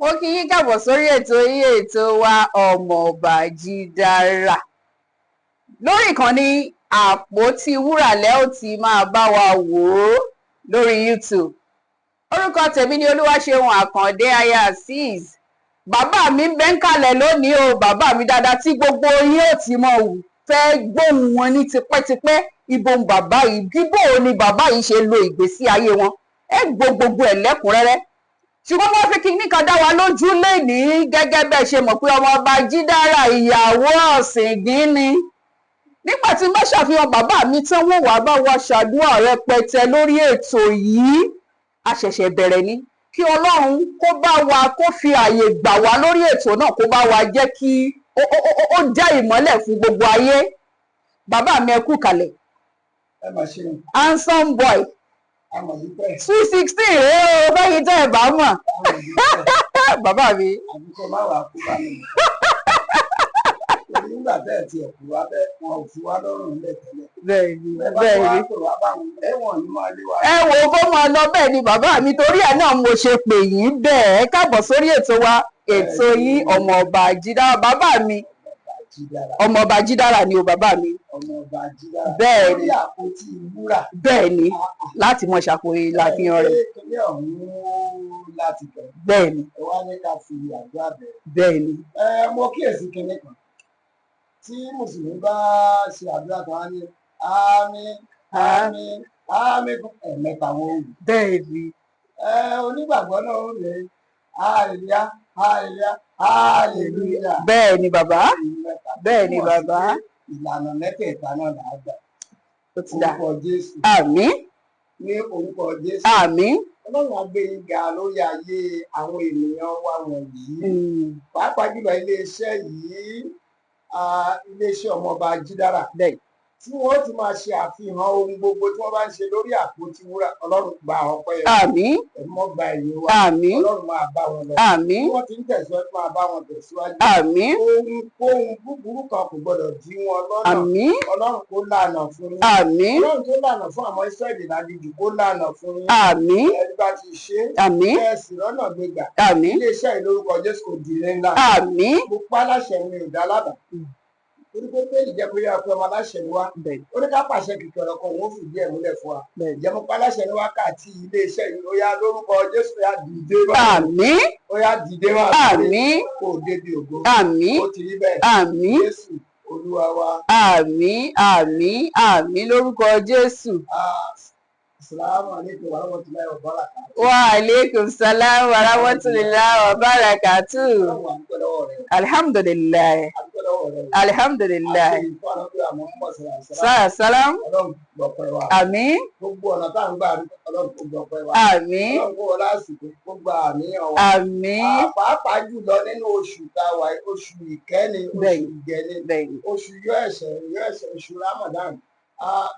Mo kí yín káàbọ̀ sórí ètò wa ọmọ ọba Jídára. Lórí ìkànnì Àpótí Wúrà lẹ́ ò ti máa bá wa wò ó lórí YouTube. Orúkọ tèmi ni Olúwaṣeun Àkàndé aya Azeez. Bàbá mi ń bẹ ń kalẹ̀ lónìí o, bàbá mi dáadáa tí gbogbo yín ò ti mọ̀ fẹ́ gbóhùn wọn ní tipẹ́tipẹ́. Ibo ń bàbá yìí, bíbò ni bàbá yìí ṣe lo ìgbésí ayé wọn. Ẹ gbogbo ẹ̀ lẹ́kùnrẹ́rẹ́. Ṣùgbọ́n wọ́n fi kíní kan dá wa lójú lénìí gẹ́gẹ́ bẹ́ẹ̀ ṣe mọ̀ pé ọmọ ọba Jídára ìyàwó Ọ̀sìngín ni. Nígbà tí mo ṣàfihàn bàbá mi tán wọ́n wá bá wa ṣàdúrà rẹpẹtẹ lórí ètò yìí. A ṣẹ̀ṣẹ̀ bẹ̀rẹ̀ ni kí Ọlọ́run kó bá wa kó fi àyè gbà wá lórí ètò náà kó bá wa jẹ́ kí ó já ìmọ́lẹ̀ fún gbogbo ayé. Bàbá mi ẹ kú kalẹ̀. Ẹ máa ṣe o. Handsome boy. Àmọ̀ yìí pẹ́. 216 rèé o bẹ́yìn tẹ́ ẹ̀ bá mọ̀. Bàbá mi. Àbíkọ́ máa wà kú bá mi. Torí nígbà tẹ́ ẹ̀ ti ẹ̀kú wa bẹ́ẹ̀ wọn ò fi wá lọ́rùn lẹ̀ tẹ́lẹ̀. Bẹ́ẹ̀ni Bẹ́ẹ̀ bẹ́ẹ̀ni. bá wá pè wá báwọn ẹ̀wọ̀n ni máa lé wa. Ẹ wo bó máa lọ bẹ́ẹ̀ ni bàbá mi torí ẹ̀ náà mo ṣe pè yín bẹ́ẹ̀. Ẹ káàbọ̀ sórí ètò wa ètò yín ọmọ ọba Jídára. Bàbá mi Jídára. ọmọ ọba Jídára ni o bàbá mi. Ọmọ ọba Jídára. Bẹ́ẹ̀ ni. Lórí Àpótí Wúrà. Bẹ́ẹ̀ ni láti mọ ṣàkóyè láfihàn rẹ̀. Kílẹ̀ ọ̀hún láti bẹ̀. Bẹ́ẹ̀ ni Ẹ wá ní ká fi àdúrà bẹ̀rẹ̀. bẹ́ẹ̀ ni. Mo kíyèsí kinní kan. Tí Mùsùlùmí bá ṣe àdúrà kan á ní àmín àmín àmín ẹ̀mẹ́ta wọ́n wù. Bẹ́ẹ̀ ni. Onígbàgbọ́ náà ó lè hallelujah hallelujah hallelujah. Bẹ́ẹ̀ ni bàbá. Bẹ́ẹ̀ ni bàbá. Ìlànà mẹ́tẹ̀ẹ̀ta náà là á gbà. Ó ti dà. Orúkọ Jésù. Àmín Ní orúkọ Jésù. àmín. Ọlọ́run á gbé yín ga lórí ayé àwọn ènìyàn wa wọ̀nyí. Pàápàá jùlọ iléeṣẹ́ yìí, iléeṣẹ́ ọmọọba Jídára. Bẹ́ẹ̀ Tí wọ́n ti máa ṣe àfihàn ohun gbogbo tí wọ́n bá ń ṣe lórí Àpótí Wúrà. Ọlọ́run gba ọpẹ́ yẹn. àmín Ẹ̀mọ́ gba ẹ̀yìn wa. àmín Ọlọ́run máa bá wọn lọ. àmín Bí wọ́n ti ń tẹ̀síwájú máa bá wọn tẹ̀síwájú. àmín Ohun búburú kan kò gbọdọ̀ dí wọn lọ́nà. àmín Ọlọ́run kó lànà fún yín. àmín Ọlọ́run tó lànà fún àwọn Ísírẹ́lì lágídí kó lànà fún yín. àmín Ẹni bá ti ṣe é. àmín Kẹ́ẹ̀sì lọ́nà gbégbà. àmín Iléeṣẹ́ ìlórúkọ Jésù kò di ilé ńlá. àmín. Mo pa aláṣẹ mi ò dá lábàá. Torí pé bẹ́ẹ̀ni jẹ́ pé yára pé ọmọ aláṣẹ ni wá. Bẹ́ẹ̀ Ó ní ká pàṣẹ kìkì ọ̀rọ̀ kan òun ó fìdí ẹ̀ múlẹ̀ fún wa. bẹ́ẹ̀. Ìjẹ́ mo pa aláṣẹ ní wákàtí iléeṣẹ́ yìí ó yá lórúkọ Jésù yá dìde báyìí. àmín Ó yá dìde báyìí. àmín Kò débi ògo. àmín Ó ti rí bẹ́ẹ̀. àmín Jésù Olúwa wa. àmín àmín àmín lórúkọ Jésù. Assalamu alaikum warahmatullahi wabarakatuh. Wa alaikum salam wa rahmatullahi wa barakatuh. Ọlọ́run à ń dúpẹ́ lọ́wọ́ rẹ̀. Alhamdulillah À ń dúpẹ́ lọ́wọ́ rẹ̀. alhamdulillah. Àti ìfọ́ àwọn ọ̀dọ́ àmọ́ mọ̀ sọ̀rọ̀. Salam. Ọlọ́run gbọ̀pẹ́ wa. Àmín Gbogbo ọ̀nà tá à ń gbà rí Ọlọ́run kó gbọ̀pẹ́ wa. àmín Ọlọ́run kó wọlé àsìkò kó gba àníyàn wa. àmín. Pàápàá jùlọ nínú oṣù tá a wà yìí, oṣù ìkẹ́ni, oṣù Bẹ́ẹ̀ni. ìgẹ̀ni, Bẹ́ẹ̀ni. oṣù yọ ẹ̀ṣẹ̀, oṣù Ramadan.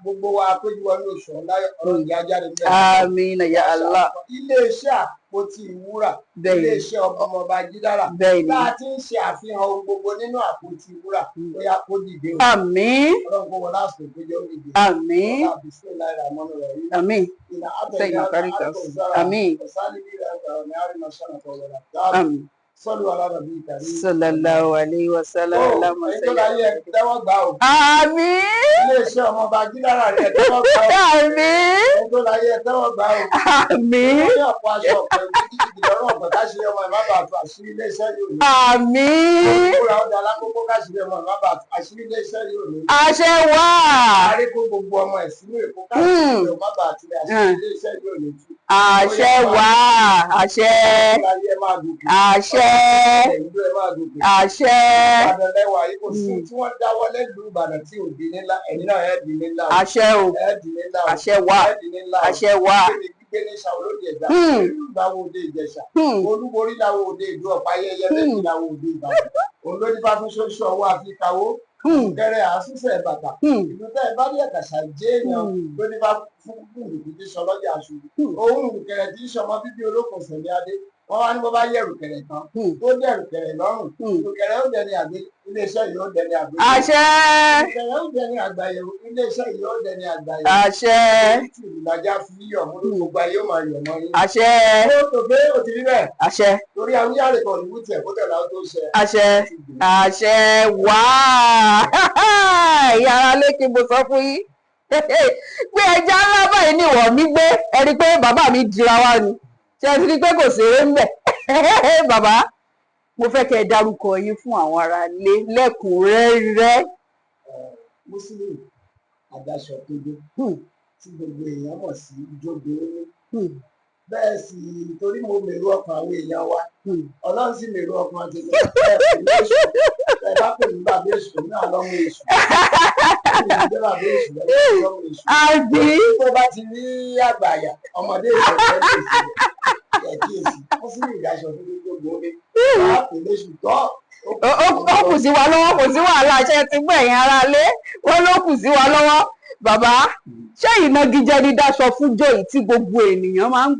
Gbogbo wa péjú wọn ní oṣù ọ̀la Ọlọ́run ìyá jáde nílẹ̀. Àmín ya Allah. Iléeṣẹ́ Àpótí Wúrà, Bẹ́ẹ̀ni. iléeṣẹ́ ọmọọba Jídára. Bẹ́ẹ̀ni. Bá a ti ń ṣe àfihàn ohun gbogbo nínú Àpótí Wúrà, ó yá kó dìde o. Àmín Ọlọ́run kó wọlé àsìkò tó jẹ́ ó dìde. àmín Ọlá Bismillahir Rahmanir Rahim. àmín Ina Sayyidina atayna Karikas. al-Kawthara. Àmín Fasali bila ta'ala sanata wa la. àmín. Sallu ala nabi karim. Sallallahu alayhi wa sallam. Allahumma Ẹni tó salli láyé ẹ tẹ́wọ́ gbà o. Àmín Iléeṣẹ́ ọmọọba Jídára rẹ̀ tẹ́wọ́ gbà o. àmín Ẹni tó láyé ẹ tẹ́wọ́ gbà o. àmín Wọ́n ní ọ̀pọ̀ aṣọ ọ̀pọ̀ gidigidi lọ́rùn ọ̀pọ̀ káṣírí ọmọ ìmábà àti àṣírí iléeṣẹ́ yóò ní. àmín. Ìmúra ọjà alákòókò káṣírí ọmọ ìmábà àti àṣírí iléeṣẹ́ yóò ní. Àṣẹ wà. Ààrẹ kó gbogbo ọmọ ẹ̀ sínú Èkó káṣírí ọmọ ìmábà àti àṣírí iléeṣẹ́ yóò ní. Àṣẹ wà. Àṣẹ Láyé ẹ máa gòkè. àṣẹ Ẹ̀yìn ẹ máa gòkè. àṣẹ Ìbàdàn lẹ́wà yìí kò sí tí wọ́n dáwọ́ lẹ́lùú Ìbàdàn tí ò di nílá ẹ̀yin náà ẹ̀ di nílá o. àṣẹ o Ẹ̀ di nílá o. àṣẹ wà. Ẹ̀ di nílá o. Àṣẹ wà. Gbéni gbígbé ní Ṣàwolódì Ẹ̀gbá. Hmm. Ìlú ìgbàwò òde Ìjẹ̀ṣà. Hmm. Olúborí làwọn òde Ìlú Ọ̀pá ayẹyẹ lẹ́yìn làwọn òde Ìbàdàn. Òun ló ní bá fún ṣoṣo ọwọ́ àfikàwó. Kẹrẹ àásùsẹ̀ bàtà. Ìlú tẹ́ ẹ bá rí ẹ̀kàṣà jẹ́ èèyàn ló ní bá fún kùkùrù tí sọ lọ́jà aṣọ. Òun kẹrẹ tí ń ṣọmọ bíbí olókùn sẹ̀mí adé. wọ́n wá ní bó bá yẹ rùkẹ̀rẹ̀ kan tó dẹ̀ rùkẹ̀rẹ̀ lọ́rùn rùkẹ̀rẹ̀ ó dẹni àgbé iléeṣẹ́ yìí ó dẹni àgbé àṣẹ rùkẹ̀rẹ̀ ó dẹni àgbàyẹ̀wò iléeṣẹ́ yìí ó dẹni àgbàyẹ̀wò àṣẹ tí ìlàjà fi yọ̀ mú gbogbo ayé ó máa yọ̀ mọ́ yín. àṣẹ ó tó pé ó ti rí bẹ́ẹ̀ àṣẹ torí awúyáre kan ní wútiẹ̀ kó tẹ̀lé àwọn tó ṣe àṣẹ àṣẹ wá ìyá ara lékè mo sọ fún yín pé ẹja ńlá báyìí ni ìwọ mi gbé ẹ rí i pé bàbá mi jìra wá ni ṣe é rí i pé kò ṣeré ń bẹ bàbá mo fẹ́ kẹ́ ẹ dárúkọ yín fún àwọn ará ilé lẹ́kùnrẹ́rẹ́. Muslim Àdáṣọ tó dé tí gbogbo èèyàn mọ̀ sí ìjọba bẹ́ẹ̀ sì torí mo mèrò ọkàn àwọn èèyàn wa ọlọ́run sì mèrò ọkàn àti ẹ bá pè ní bàbá èṣù náà lọ́mọ èṣù bàbá èṣù àbí tó bá ti rí àgbàyà ọmọdé ìṣẹ̀lẹ̀ ẹ̀kíyèsí wọ́n sì rí ìdáṣọ tó dé gbogbo ní bá pè léṣù tọ́. ó kù sí wa lọ́wọ́ kò sí wàhálà ṣe ti gbọ́ ẹ̀yin ará ilé wọ́n ló kù sí wa lọ́wọ́ bàbá ṣé ìnagijẹ ní dáṣọ fún joy tí gbogbo ènìyàn máa ń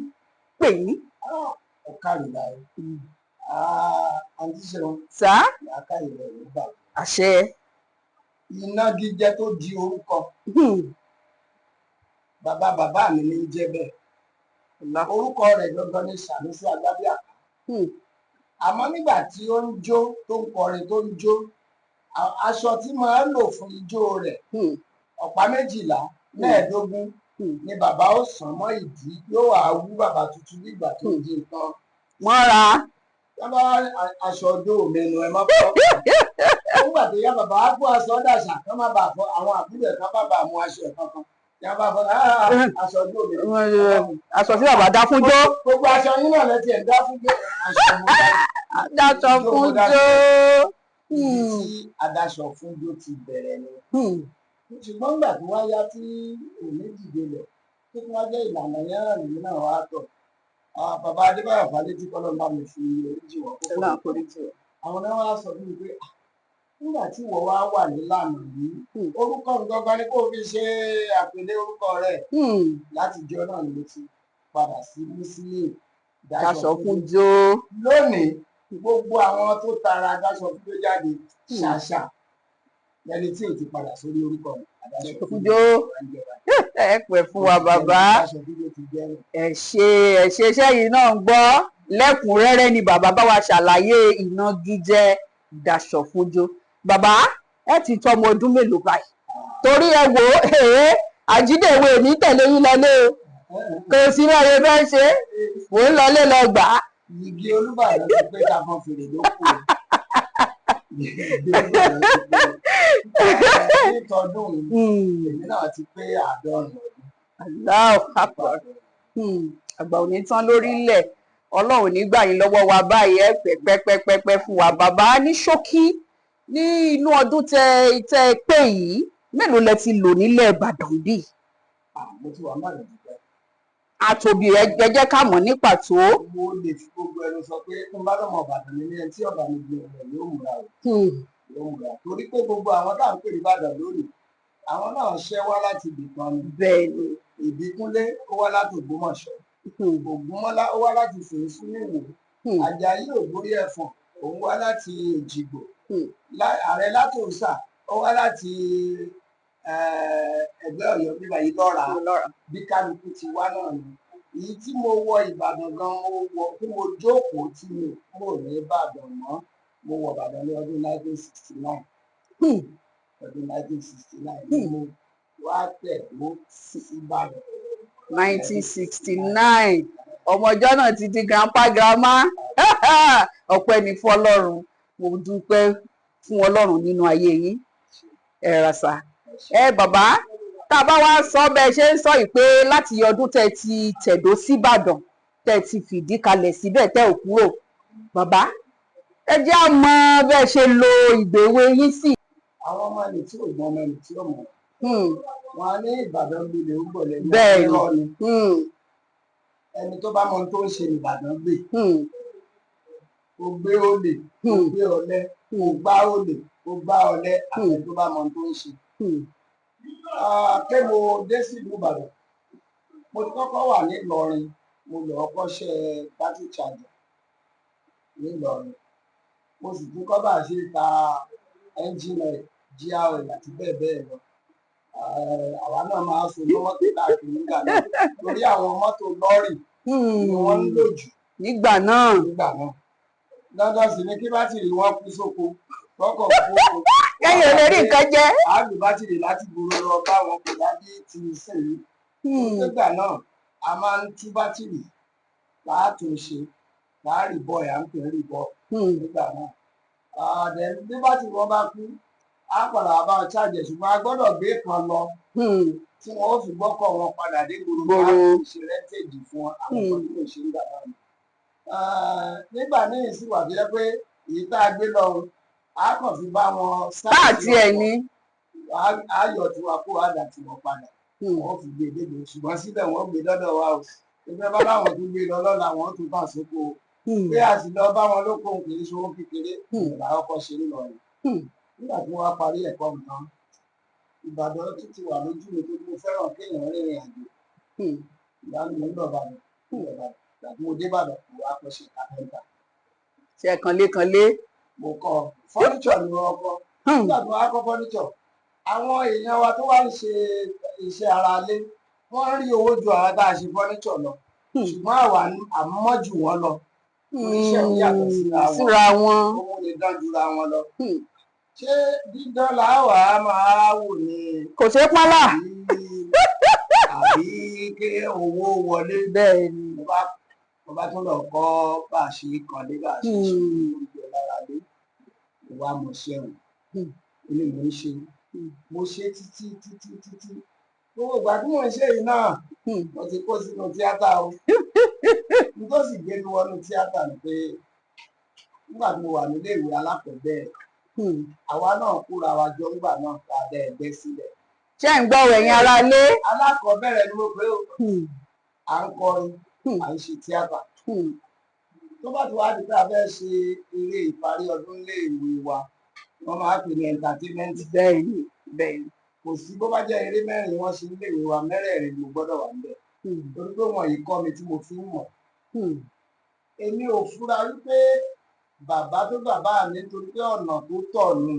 pè yín. ọ̀ka ìlà rẹ̀ àǹtí ṣeun sá ọ̀ka ìlà rẹ̀ gbà. àṣẹ. ìnagijẹ tó di orúkọ bàbá mi ní í jẹ́ bẹ́ẹ̀ orúkọ rẹ̀ gangan ní Sànúsí Agbábíàká àmọ́ nígbà tí ó ń jó tó ń kọrin tó ń jó aṣọ tí máa ń lò fún ijó rẹ̀ ọ̀pá 12 mẹ́ẹ̀ẹ́dógún ni bàbá ó sàn mọ́ ìdí yóò wá wú bàbá tuntun nígbà tó di nǹkan. mọ́ra. yábà aṣọ ọdún òmìnira ẹ má fọ́ nígbà tó yá bàbá á kó aṣọ dàṣà kán má bàa fọ àwọn àbúrò ẹ̀ kán má bàa mú aṣọ ẹ̀ kankan yàbá fọ aṣọ ọdún òmìnira. aṣọ tí bàbá dá fún jó. gbogbo aṣọ yín náà lẹ́tí ẹ̀ ń dá fún jó aṣọ mo dáṣọ fún jó. tí adáṣọ fún jó ti bẹ̀rẹ̀ ni. ṣùgbọ́n nígbà tó wá yá tí òní dìde lẹ̀ tó tún wá jẹ́ ìlànà yẹn nìyí náà wá tọ̀. bàbá Adébáyọ̀ Fálétí kọ́lọ́ bá mi fi oríjì wọ̀ kókó àwọn náà wá sọ fún mi pé nígbà tí ìwọ wá wà nílànà yìí orúkọ gangan ni kò fi ṣe àpèlé orúkọ rẹ̀ láti jọ náà ni mo ti padà sí Muslim dáṣọ fún jó. lónìí gbogbo àwọn tó tara dáṣọ fún jó jáde ṣàṣà lẹni tí ò ti padà sórí orúkọ dáṣọ fún jó. ẹ pẹ́ fún wa bàbá ẹ ṣe iṣẹ́ yìí náà ń gbọ́ lẹ́kùnrẹ́rẹ́ ni bàbá bá wa ṣàlàyé ìnagijẹ dáṣọ fún jó. Bàbá ẹ ti tó ọmọ ọdún mélòó báyìí torí ẹ wò ó àjídèwé ní tẹ̀lé yín lọlé o kò sí náà yẹ fẹ́ ṣe mò ń lọlé lọ gbà á. Igi Olúbàdàn ti pé ká fọn fèrè ló kù nítọdún èmi náà ti pé 50 ọdún. Allahu Akbar àgbà ò ní tán lórílẹ̀ Ọlọ́run ní gbà yín lọ́wọ́ wa báyìí ẹ pẹ́pẹ́pẹ́pẹ́ fún wa bàbá ní ṣókí ní inú ọdún tẹ pé yìí mélòó lẹ ti lò nílẹ̀ Ìbàdàn bí. mo ti wà máa lòdì bẹ́ẹ̀. àtòbí ẹ jẹ́ ká mọ̀ ní pàtó. mo lè fi gbogbo ẹnu sọ pé n bá lọ́mọ Ìbàdàn ní ẹni tí ọ̀gá mi gbé ọ̀rọ̀ yóò múra o. yóò múra torí pé gbogbo àwọn tá à ń pè ní Ìbàdàn lónìí àwọn náà ṣẹ́ wá láti ibì kan ni. bẹ́ẹ̀ ni. Ìbíkúnlé ó wá láti Ògbómọ̀ṣọ́. Ògúnmọ́lá ó wá láti Fèésù níwò. Àjàyí Ògbórí Ẹ̀fọ̀n òun wá láti Èjìgbò. Ààrẹ Látòsà ó wá láti ẹgbẹ́ Ọ̀yọ́ bíbá yìí lọ́ra bí kálukú ti wá náà ni. Èyí tí mo wọ Ìbàdàn gan tí mo jókòó tí mi kúrò ní Ìbàdàn mọ́ mo wọ Ìbàdàn ní ọdún 1969. Ọdún 1969 ni mo wá tẹ̀lé sí Ìbàdàn. 1969 ọmọ ọjọ́ náà ti di grandpa grandma ọpẹ́ ní fún Ọlọ́run mo dúpẹ́ fún Ọlọ́run nínú ayé yín ẹ rasa bàbá tá a bá wá sọ bẹ́ẹ̀ ṣe ń sọ yìí pé láti ọdún tẹ́ ti tẹ̀dó síbàdàn tẹ́ ti fìdí kalẹ̀ síbẹ̀ tẹ́ ò kúrò bàbá ẹ jẹ́ á mọ̀ bẹ́ẹ̀ ṣe lo ìgbèwé yín sí. àwọn ọmọ ẹni tí ò gbọ́n ọmọ ẹni tí ò mọ̀ wọn á ní Ìbàdàn gbilẹ̀ ó gbọ̀lẹ̀ ní ọ̀rọ̀ ni ẹni tó bá mọ ohun tó ń ṣe Ìbàdàn gbé ó gbé olè ó gbé ọ̀lẹ ó gbá olè ó gbá ọ̀lẹ àti tó bá mọ ohun tó ń ṣe. pé mo dé sí ìlú Ìbàdàn mo ti kọ́kọ́ wà ní Ìlọrin mo lọ kọ́ṣẹ́ battery charger nílọrin. Mo sì tún kọ́ bá a ṣe ta ẹ́ńjìnì GRL àti bẹ́ẹ̀ bẹ́ẹ̀ lọ. Àwa náà máa so mọ́ mọ́tò káàkiri nígbà náà torí àwọn mọ́tò lọ́rì ni wọ́n ń lò jù nígbà náà. Dandan sì ni kí bátìrì wọn kú sóko tọkọ̀ kú oko. kẹ́yìn ò lè rí nǹkan jẹ. a lù bátìrì láti gbòòrò lọ bá wọn kò dábí ti sìn yìí. nígbà náà a máa ń tú bátìrì láàtúnṣe láàrí bọ́ ẹ̀ à ń pè é rí bọ́ nígbà náà. bí bátìrì wọn bá kú á padà bá wọn ṣáàjẹ̀ ṣùgbọ́n a gbọ́dọ̀ gbé kan lọ tí wọn ó fi gbọ́kọ̀ wọn padà dé gbòòrò láti ṣe rẹ́ńtèjì fún àwọn ọmọ tí kò ṣe ń gbà náà. nígbà míì sì wà tó yẹ pé èyí tá a gbé lọ a kàn fi bá wọn sáàtì ẹ̀ ní. ayọ̀ tí wàá kó àdà tí wọ́n padà wọ́n fi gbé dégbò ṣùgbọ́n síbẹ̀ wọ́n gbé dọ́dọ̀ wa o ìgbẹ́ bá láwọn tó gbé lọ lọ́la wọ́n tún fà sóko pé a sì lọ bá wọn lóko kì í ṣòwò kékeré ìgbà ọkọ̀ ṣe ń lọ rẹ̀ nígbà tí wọ́n parí ẹ̀kọ́ nǹkan Ìbàdàn tún ti wà lójú mi tó mo fẹ́ràn kéèyàn rìnrìn àjò ìyá mi ń lọ Ìbàdàn tàbí mo dé Ìbàdàn kò wá kọ́ ṣe kàpẹ́ńtà. ṣe kanlé. mo kọ́ fọ́níṣọ̀ ni wọ́n kọ́ nígbà tí wọ́n á kọ́ fọ́níṣọ̀ àwọn èèyàn wa tó wá ń ṣe iṣẹ́ ara ilé wọ́n rí owó ju àwọn tá a ṣe fọ́níṣọ̀ lọ ṣùgbọ́n àwa àmọ́ jù wọ́n lọ iṣẹ́ ò yàtọ̀ síra wọn owó lè dán jura wọn lọ. ṣé dídán làwà á máa wò ní. kò ṣeé pálá. àbí kí owó wọlé. bẹ́ẹ̀ ni. mo bá tún lọ kọ́ bá a ṣe kànlé bá a ṣe ṣe oúnjẹ lára lé ìwà mọ̀ṣẹ́rùn ilé mo ń ṣe mo ṣe títí gbogbo ìgbà tí mo ń ṣe yìí náà mo ti kó sínú tíátà o n tó sì gbé mi wọnú tíátà ni pé nígbà tí mo wà nílé ìwé alákọ̀ọ́bẹ̀rẹ̀ àwa náà kóra wa jọ nígbà náà ká dá ẹgbẹ́ sílẹ̀. ṣé ń gbọ́ ẹ̀yin ará ilé. alákọ̀ọ́bẹ̀rẹ̀ ni mo pé o à ń kọrin à ń ṣe tíátà tó bá ti wá di pé a fẹ́ ṣe eré ìparí ọdún ilé ìwé wa wọ́n máa pè ní entertainment. bẹ́ẹ̀ni. kò sí bó bá jẹ́ eré mẹ́rin wọ́n ṣe nílé ìwé wa mẹ́rẹ̀ẹ̀rin ló gbọ́dọ̀ wà níbẹ̀ torí pé wọ́n yìí kọ́ mi tí mo fi ń mọ̀. èmi ò fura wípé bàbá tó bàbá mi torí pé ọ̀nà tó tọ̀ ni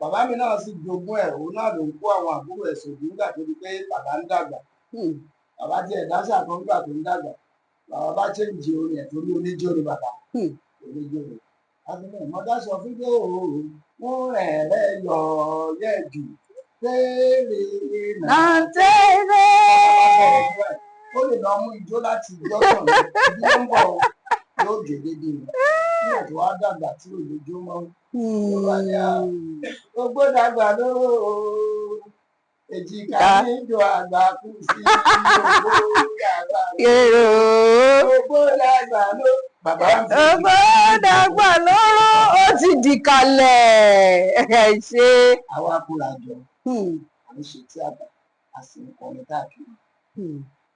bàbá mi náà sì jogún ẹ̀ òun náà ló ń kó àwọn àbúrò ẹ̀ sòdì nígbà tó di pé bàbá ń dàgbà bàbá tiẹ̀ dáṣà kan nígbà tó ń dàgbà bàbá bá ṣèǹjì orin ẹ̀ torí oníjó ni bàbá oníjó ni mọ̀dáṣọ fídíò ń rẹ̀ yọ yẹ̀dù fèrè náà tẹ́rẹ́. ó lè lọ mú ijó láti jọ́sàn bí ó ń bọ̀ yóò jò dédé rẹ̀ nígbà tó wá dàgbà tí ò lójó mọ́ gbogbo dàgbà lóró èjìká níjọ àgbà kù sí gbogbo dàgbà lóró. Ọgbọ́ dàgbà lọ́rọ̀ ó ti di kalẹ̀ ṣe. Àwa kóra jọ, à ń ṣe tíátà, a sì ń kọrin káàkiri.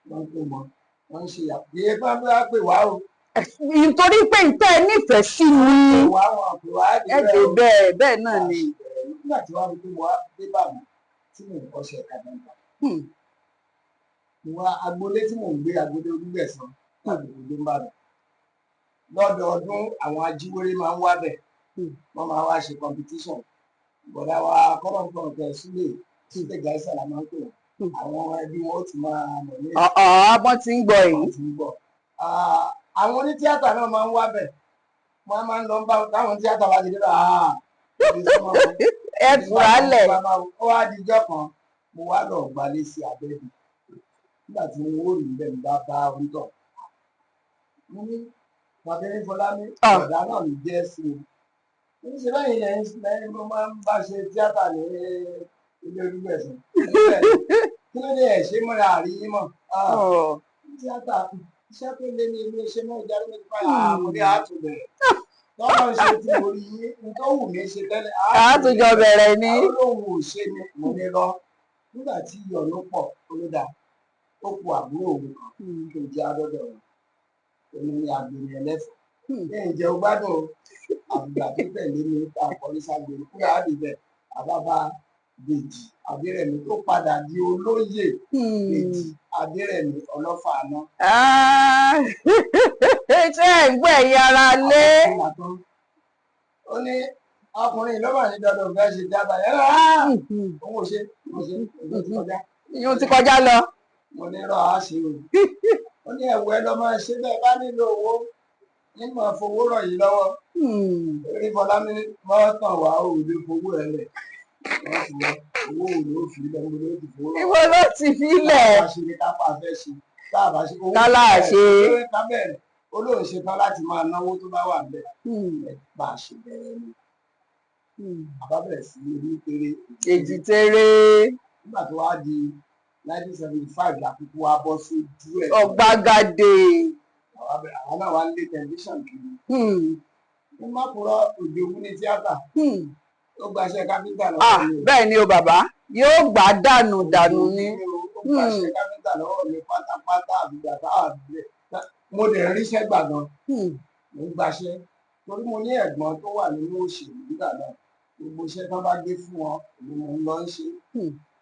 Wọ́n ń pè mọ́, wọ́n ń ṣe àpèyẹ bá pè wá o. Nítorí pé ìtẹ́ ẹ nífẹ̀ẹ́ sí mi. Ẹ dé bẹ́ẹ̀ náà ni. Nígbà tí wọ́n rí pé wọ́n á dé bàmí tí mò ń kọ́ṣẹ́ kàdáńtà. Mo wá agboolé tí mò ń gbé agboolé Olúgbẹ̀san láti ìlú Ìbàdàn. Lọ́dọọdún àwọn ajíwèrè máa ń wá bẹ̀ wọ́n máa wá ṣe competition bọ̀dá wa kọ́lọ́ǹkọ́n tẹ̀ sílẹ̀ gáísà la máa ń pè wọ́n àwọn ẹbí wọn ó ti máa mọ̀ ní wọ́n ti ń gbọ́ èyí. àwọn onítíátà náà máa ń wá bẹ̀ wọ́n máa ń lọ bá táwọn tíátà wá dìde ẹ fura lẹ̀. ó wá dijọ́ kan mo wá lọ gbalé sí abẹ́bí nígbà tí mo wó rí bẹ́ẹ̀ bá bá orítọ̀ Màbíní Fọlámi ọ̀dà náà ló jẹ́ sí i. Ṣé báyìí lẹ́yìn mo máa ń bá ṣe tíátà ní ilé Olúgbẹ̀san. Kí ló dé ẹ̀ ṣe mọ́ra àríyìn mọ̀? Tíátà iṣẹ́ tó lé ní ilé iṣẹ́ náà jáde méjì fáyà àmúdé àtúbẹ̀rẹ̀. Lọ́wọ́ ṣe tí mo rí yín nǹkan wù mí ṣe tẹ́lẹ̀. Àtúnjọ bẹ̀rẹ̀ ni. Àwọn olóhùn ò ṣe ni mo ní lọ. Nígbà tí iyọ̀ ló pọ̀ olódà ó ku àbúrò òun kan kí n jẹ́ adọ́dọ̀ rẹ̀. Èmi ni àgbèrè ẹlẹ́fọ̀ọ́. Ní ìjẹ́ o gbádùn àgbà tó tẹ̀lé mi ta àkọ́rí ságbèrè kúrò àdìbẹ̀ àbábá Dèjì Adérẹ̀mí tó padà di olóyè Dèjì Adérẹ̀mí Ọlọ́fà àná. ṣé ẹ̀ ń gbọ́ ẹ̀yin ara lé. ó ní ọkùnrin ló wà ní dandan fẹ́ ṣe dábàá yẹn rárá òun ò ṣe òun ti kọjá. ìyún ti kọjá lọ. mo ní rọ àṣẹ o ó ní ẹ̀wù ẹ lọ máa ṣe bẹ́ẹ̀ bá nílò owó nínú àfowó rọ̀ yìí lọ́wọ́ orí Fọlámi wọ́n tàn wá òde fowó ẹ lẹ̀ wọ́n ti lọ owó òde ó fi lẹ̀ mo ló ti fowó rọ̀. ìwọ ló ti fi lẹ̀. ká ṣe ní kápá fẹ́ ṣe tá a bá ṣe owó kálá ṣe. ká bẹ̀rẹ̀ olóhùn ṣe tán láti máa náwó tó bá wà bẹ́ẹ̀ bá a ṣe bẹ̀rẹ̀ ni àbá bẹ̀rẹ̀ sí ní tèrè èjì tèrè. nígbà tó wá di 1975 làkúkú wa bọ́ sí ojú ẹ̀. ọ̀gbagadè. àwọn náà wá ń lé tẹlifíṣàn kiri. ní mákùrọ̀ òde ògún ní tíátà. ó gbaṣẹ́ káfíńtà lọ́wọ́ mi. bẹ́ẹ̀ ni o bàbá yóò gbà dànù ni. ó gbaṣẹ́ káfíńtà lọ́wọ́ mi pátápátá àbígbà táàbílẹ̀. mo lè ríṣẹ́ gbà gan. mo ń gbaṣẹ́ torí mo ní ẹ̀gbọ́n tó wà nínú òṣèlú nígbà náà gbogbo iṣẹ́ tán bá gbé fún wọn ni mo ń lọ ń ṣe.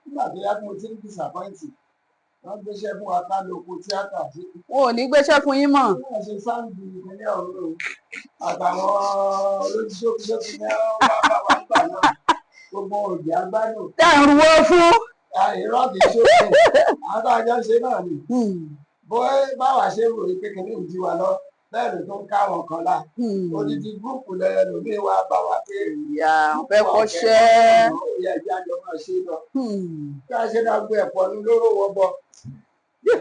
nígbà tó yá tí mo ti ń disappointi wọ́n gbéṣẹ́ fún wa ká lóko tíátà. wọn ò ní gbéṣẹ́ fún yín mọ́. wọ́n ṣe sáǹdì ìpínlẹ̀ ọ̀run àtàwọn olóṣìṣẹ́ ní bàbá wa nígbà náà gbogbo òjì agbádùn. tẹ́ ń ruwó fún. irọ́ kì í ṣòfò àwọn tó àjọ ṣe náà ni. báwa ṣe rò pé kìnìún ń jí wa lọ bẹ́ẹ̀ ló tó ń ká wọn kan lá. odidi gúrùpù lẹ́yìn lómi wa bá wa pé. ìyá fẹ́ kọ́ṣẹ́. ó yẹ kí àjọ máa ṣe lọ. kí a ṣe náà gbé ẹ̀pọ̀ ní lóró wọ́ bọ́.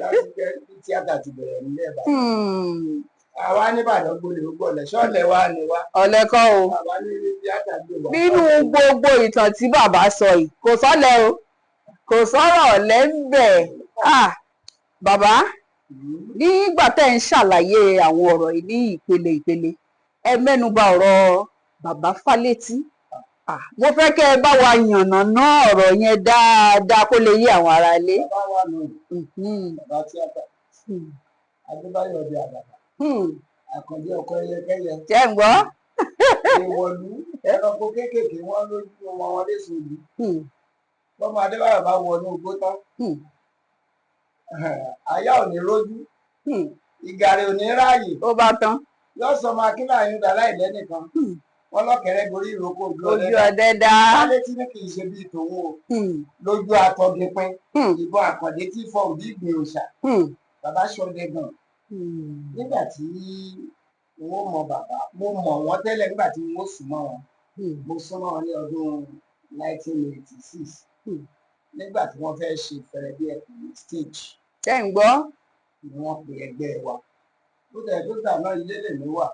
láti jẹ́ kí tíátà ti bẹ̀rẹ̀ nílẹ̀ báyìí. àwa nìbàdàn gbolè ó gbọ́lẹ̀ ṣọ́ọ̀lẹ̀ wa ni wa. ọ̀lẹ kọ́ o. àwa ní tíátà gbé wa. nínú gbogbo ìtàn tí bàbá sọ yìí kò sọ́lẹ̀ o kò sọ̀rọ̀ ọ̀lẹ́ ń bẹ̀. bàbá nígbà tẹ́ ń ṣàlàyé àwọn ọ̀rọ̀ yìí ní ìpele ẹ mẹ́nuba ọ̀rọ̀ bàbá Fálétí. mo fẹ́ kẹ́ ẹ bá wa yànnàná ọ̀rọ̀ yẹn dáadáa kó lè yé àwọn ará ilé. bàbá wa nù bàbá tíátà Adébáyọ̀ ọdẹ àgbàdà Àkàndé ọkọ ẹyẹkẹyẹ. jẹ́ ń gbọ́. ìwọ̀lú ẹranko kéékèèké wọn lójú wọn wọlé sóòlù. bọ́mọ Adébáyọ̀ bá wọnú igbó tán àyà ò ní rójú ìgàrè ò ní ráàyè. ó bá tán. yóò sọ ọmọ akínláyún dàlá ìlẹ́nìkan wọn lọ́kẹ̀rẹ́ gorí ìrókò ojú ọdẹ dá. Fálétí ní kì í ṣe bíi tòun o lójú atọgẹpin ìbọn Àkàndé tí fọ òbí ìgbìn òòṣà bàbá ṣọdẹ gan. nígbà tí wọ́n mọ bàbá mo mọ̀ wọ́n tẹ́lẹ̀ nígbà tí wọ́n sùn mọ́ wọn mo súnmọ́ wọn ní ọdún 1986 nígbà tí wọ́n fẹ́ ṣe fẹ̀rẹ̀ bí ẹ̀kọ́ ní stage. ṣé ń gbọ́. ni wọ́n pe ẹgbẹ́ wa ó tẹ̀ tó gbà náà ilé lèmi wà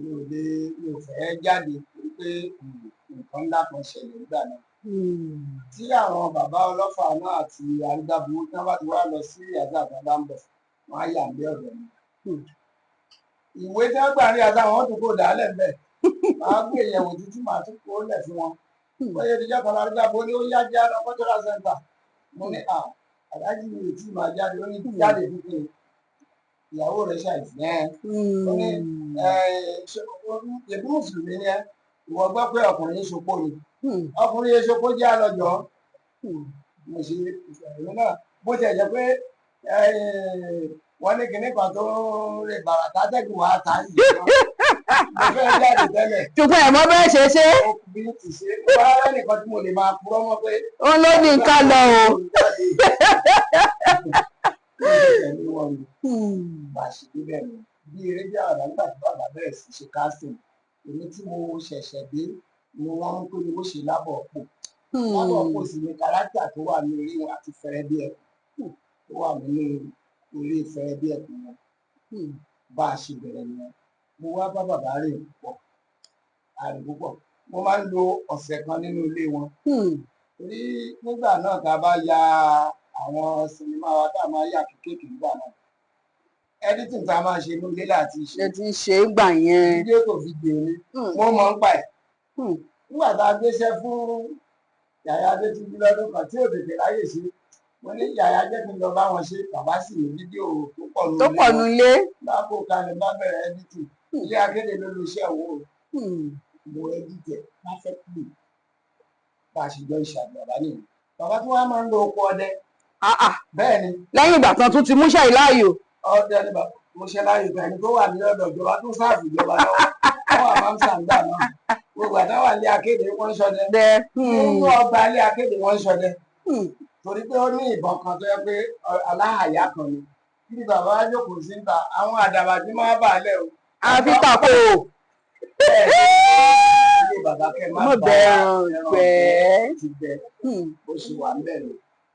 mi ò fẹ́ jáde pé nǹkan ńlá kan ṣẹlẹ̀ nígbà náà. tí àwọn bàbá ọlọ́fà náà àti àrídàbù tí wọ́n bá ti wá lọ sí àgbà àgbàdá ń bọ̀ wọ́n á yà ní ọ̀dọ̀ mi. ìwé tí wọ́n gbà rí àtà wọn tó kó dàálẹ̀ ń bẹ̀ máa gbé ìyẹ̀wò títí màá tún kó lẹ̀ fún wọn. wọ́n yẹ ìdíjọ́ kan àrídàbù ní ó yá jáde cultural center mo ní àdájú mi ò tí máa jáde ó ní jáde fífi ìyàwó rẹ̀ ṣàìsàn ẹ̀ ó ní ẹbí mùsùlùmí ni ẹ ìwọ gbọ́ pé ọkùnrin ṣopó ni ọkùnrin ṣopó jẹ́ àlọ́jọ́ mo ṣe ìṣẹ̀lẹ̀ náà bó ti ẹ̀ jẹ́ pé wọ́n ní kinní kan tó ń rè bàrà tátẹ́gùn wá ta yìí mo fẹ́ jáde tẹ́lẹ̀. ṣùgbọ́n ẹ̀ mọ́ bẹ́ẹ̀ ṣe ṣe. ọkùnrin ti ṣe wá ẹnìkan tí mo lè máa purọ́ mọ́ pé. ó ló ní nǹkan lọ o. bá a ṣe débẹ̀ ni bí eré bí àrà nígbà tí bàbá bẹ̀rẹ̀ sí ṣe casting èmi tí mo ṣẹ̀ṣẹ̀ dé ni wọ́n ń pè ní ó ṣe lábọ̀ pò lábọ̀ pò sì ni kárátà tó wà ní orí wọn àti fẹ́rẹ́ bí ẹ̀kú tó wà nínú orí fẹ́rẹ́ bí ẹ̀kú wọn bá a ṣe bẹ̀rẹ̀ ni mo wá bá bàbá rìn púpọ̀ mo máa ń lo ọ̀sẹ̀ kan nínú ilé wọn torí nígbà náà tá a bá ya àwọn sinimá wa tá a máa yà kéékèèké nígbà náà editing tá a máa ṣe nílé láti ṣe. ṣe ti ṣe é gbà yẹn. fídíò tó fi gbé ní mo mọ̀ ń pa ẹ̀. nígbà tá a gbéṣẹ́ fún Yàyà Adétúnjí lọ́dún kan tí ò tètè ráyè ṣe mo ní Yàyà jẹ́ kí n lọ bá wọn ṣe bàbá sì ní fídíò tó pọ̀ nulẹ̀. lápò kalẹ̀ bá bẹ̀rẹ̀ editing ilé akéde ló lo iṣẹ́ òwò mo edit perfectly bá a ṣe jọ ìṣàgbọ̀ bàbá nìyẹn. bàbá tí wọ́n máa ń lo oko ọdẹ. bẹ́ẹ̀ ni. lẹ́yìn ìgbà kan tún ti múṣẹ́ ìláyò. ọdẹ ni bàbá mo ṣe láyé ìgbà ẹni tó wà ní ọ̀dọ̀ ìjọba tó sáàfù ìjọba lọ́wọ́ wọ́n wà máa ń sàǹgbà náà gbogbo àtàwà ilé akéde wọ́n ń ṣọdẹ nínú ọgbà ilé akéde wọ́n ń ṣọdẹ torí pé ó ní ìbọn kan tó yẹ pé aláhàyà kan ni bí bàbá wa jókòó sí ń ta àwọn àdàbà tí máa bà á lẹ̀ o. àfi tako ilé bàbá kẹ má mo bẹ̀rù pẹ́. ti bẹ ó sì wà ń bẹ̀ lọ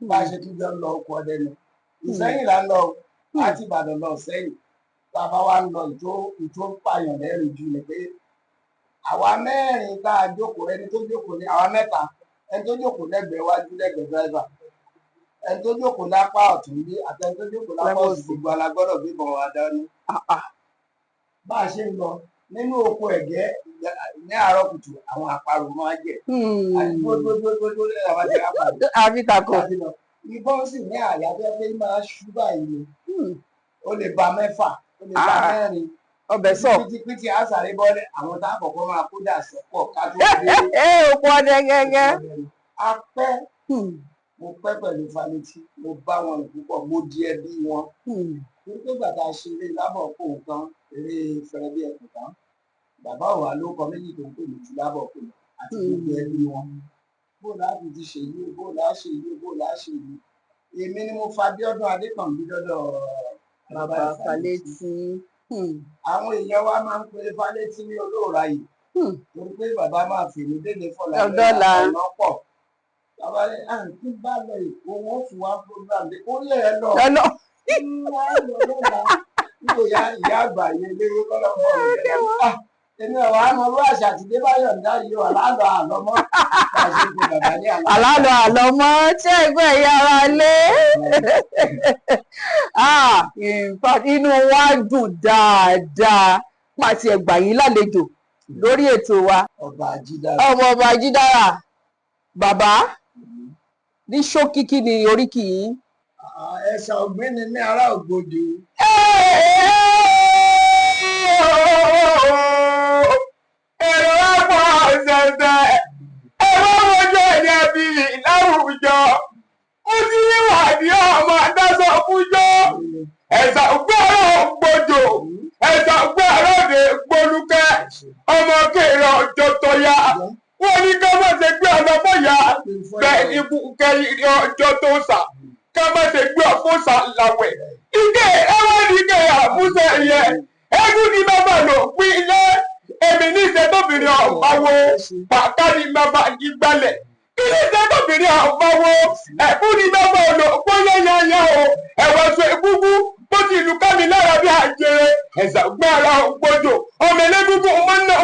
bá a ṣe tún jọ ń lọ ọkọ̀ ọdẹ ni Ìsẹ́yìn là ń lọ láti Ìbàdàn lọ Ìsẹ́yìn tá a bá wá ń lọ ìtó ń pààyàn lẹ́rìn jù ni pé àwa mẹ́rin tá a jókòó ẹni tó jókòó ní àwa mẹ́ta ẹni tó jókòó lẹ́gbẹ̀ẹ́ wájú lẹ́gbẹ̀ẹ́ dráìvà ẹni tó jókòó lápá ọ̀tún bí àti ẹni tó jókòó lápá òsì gbogbo alágbọ́dọ̀ gbébọn wa dání. bá a ṣe ń lọ nínú oko ẹ̀gẹ́ ní àárọ̀ kùtù àwọn àparò máa jẹ àti gbógbógbógbó lẹ́yìn àwọn àti àparò. àfi tako. ìbọn sì ní àyà tó yẹ pé máa ṣú báyìí ó lè ba mẹ́fà ó lè ba mẹ́rin ọbẹ̀ sọ. pìtìpìtì àṣàrí bọ́lẹ̀ àwọn tá a kọ̀kọ́ máa kó dà sọ́pọ̀ ká tó dé. òkú ọdẹ gẹ́gẹ́. a pẹ́ mo pẹ́ pẹ̀lú Fálétí mo bá wọn púpọ̀ mo di ẹbí wọn. torí pé gbàtà ṣe eré lábọ̀ kó nǹkan eré fẹ́rẹ́ bí ẹ̀kọ́ tán bàbá òwà ló kọ méjì tó ń pè ní ti lábọ̀ kó àti gbogbo ẹbí wọn. bó láti ti ṣe yìí bó láà ṣe yìí bó láà ṣe yìí èmi ni mo fa Abíọ́dún Adékànbí dọ́dọ̀ bàbá Fálétí. àwọn èèyàn wa máa ń pe Fálétí ní olóòrà yìí torí pé bàbá máa fèmí dédé fọlá ọ̀nà pọ̀ bàbá rẹ̀ àǹtí bá lọ Èkó wọn fún wa program dé ó lè ẹ lọ nígbò ya ìyá àgbà yẹn léwé kọ́lọ́mọ́ rẹ̀ èmi ọ̀rọ̀ àmọ́ ló àṣà àti débáyọ̀ ń dá yìí wà lálọ́ àlọ́mọ́ àlálọ́ àlọ́mọ́ tí ẹgbẹ́ ìyá ara lé inú wa dùn dáadáa pàtì ẹgbà yín lálejò lórí ètò wa ọmọ ọba Ajídára bàbá ní ṣókí kí ni oríkì yín. ẹ̀sà ọ̀gbẹ́ni ní ará Ògbódò. èrò ọ̀pọ̀ ọ̀sẹ̀sẹ̀ ẹ̀rọ ọmọjọ́ ẹ̀dẹ̀ ẹ̀bí láwùjọ ó ti ní wà ní ọmọ àdásọ fúnjọ́ ẹ̀sà gbọ́rọ̀ Ògbódò ẹ̀sà gbọ́rọ̀ òde Gbólúkẹ́ ọmọ kéèrè ọjọ́ tó yá wọ́n ní ká má ṣe gbé ọ̀nà bọ́yá bẹ́ẹ̀ ni kẹ́yìn ọjọ́ tó sà ká má ṣe gbé ọ̀fọ́sà làwẹ̀ ike ẹwọ́n ní kẹ́ àmúṣe yẹ ẹgún ní bàbá lò pín ilé èmi ní ìṣẹ́tóbìnrin ọ̀báwo bàtà ní bàbá yí gbalẹ̀ ilé ìṣẹ́tóbìnrin ọ̀báwo ẹ̀fún ní bàbá lò bóyá yányá o ẹ̀wọ̀n sọ egúngún bó ti lù ká mi lára bí àjẹrẹ ẹ̀sà gbé ara Ògbódò ọmọ ẹlẹ́gúngún mọ́nà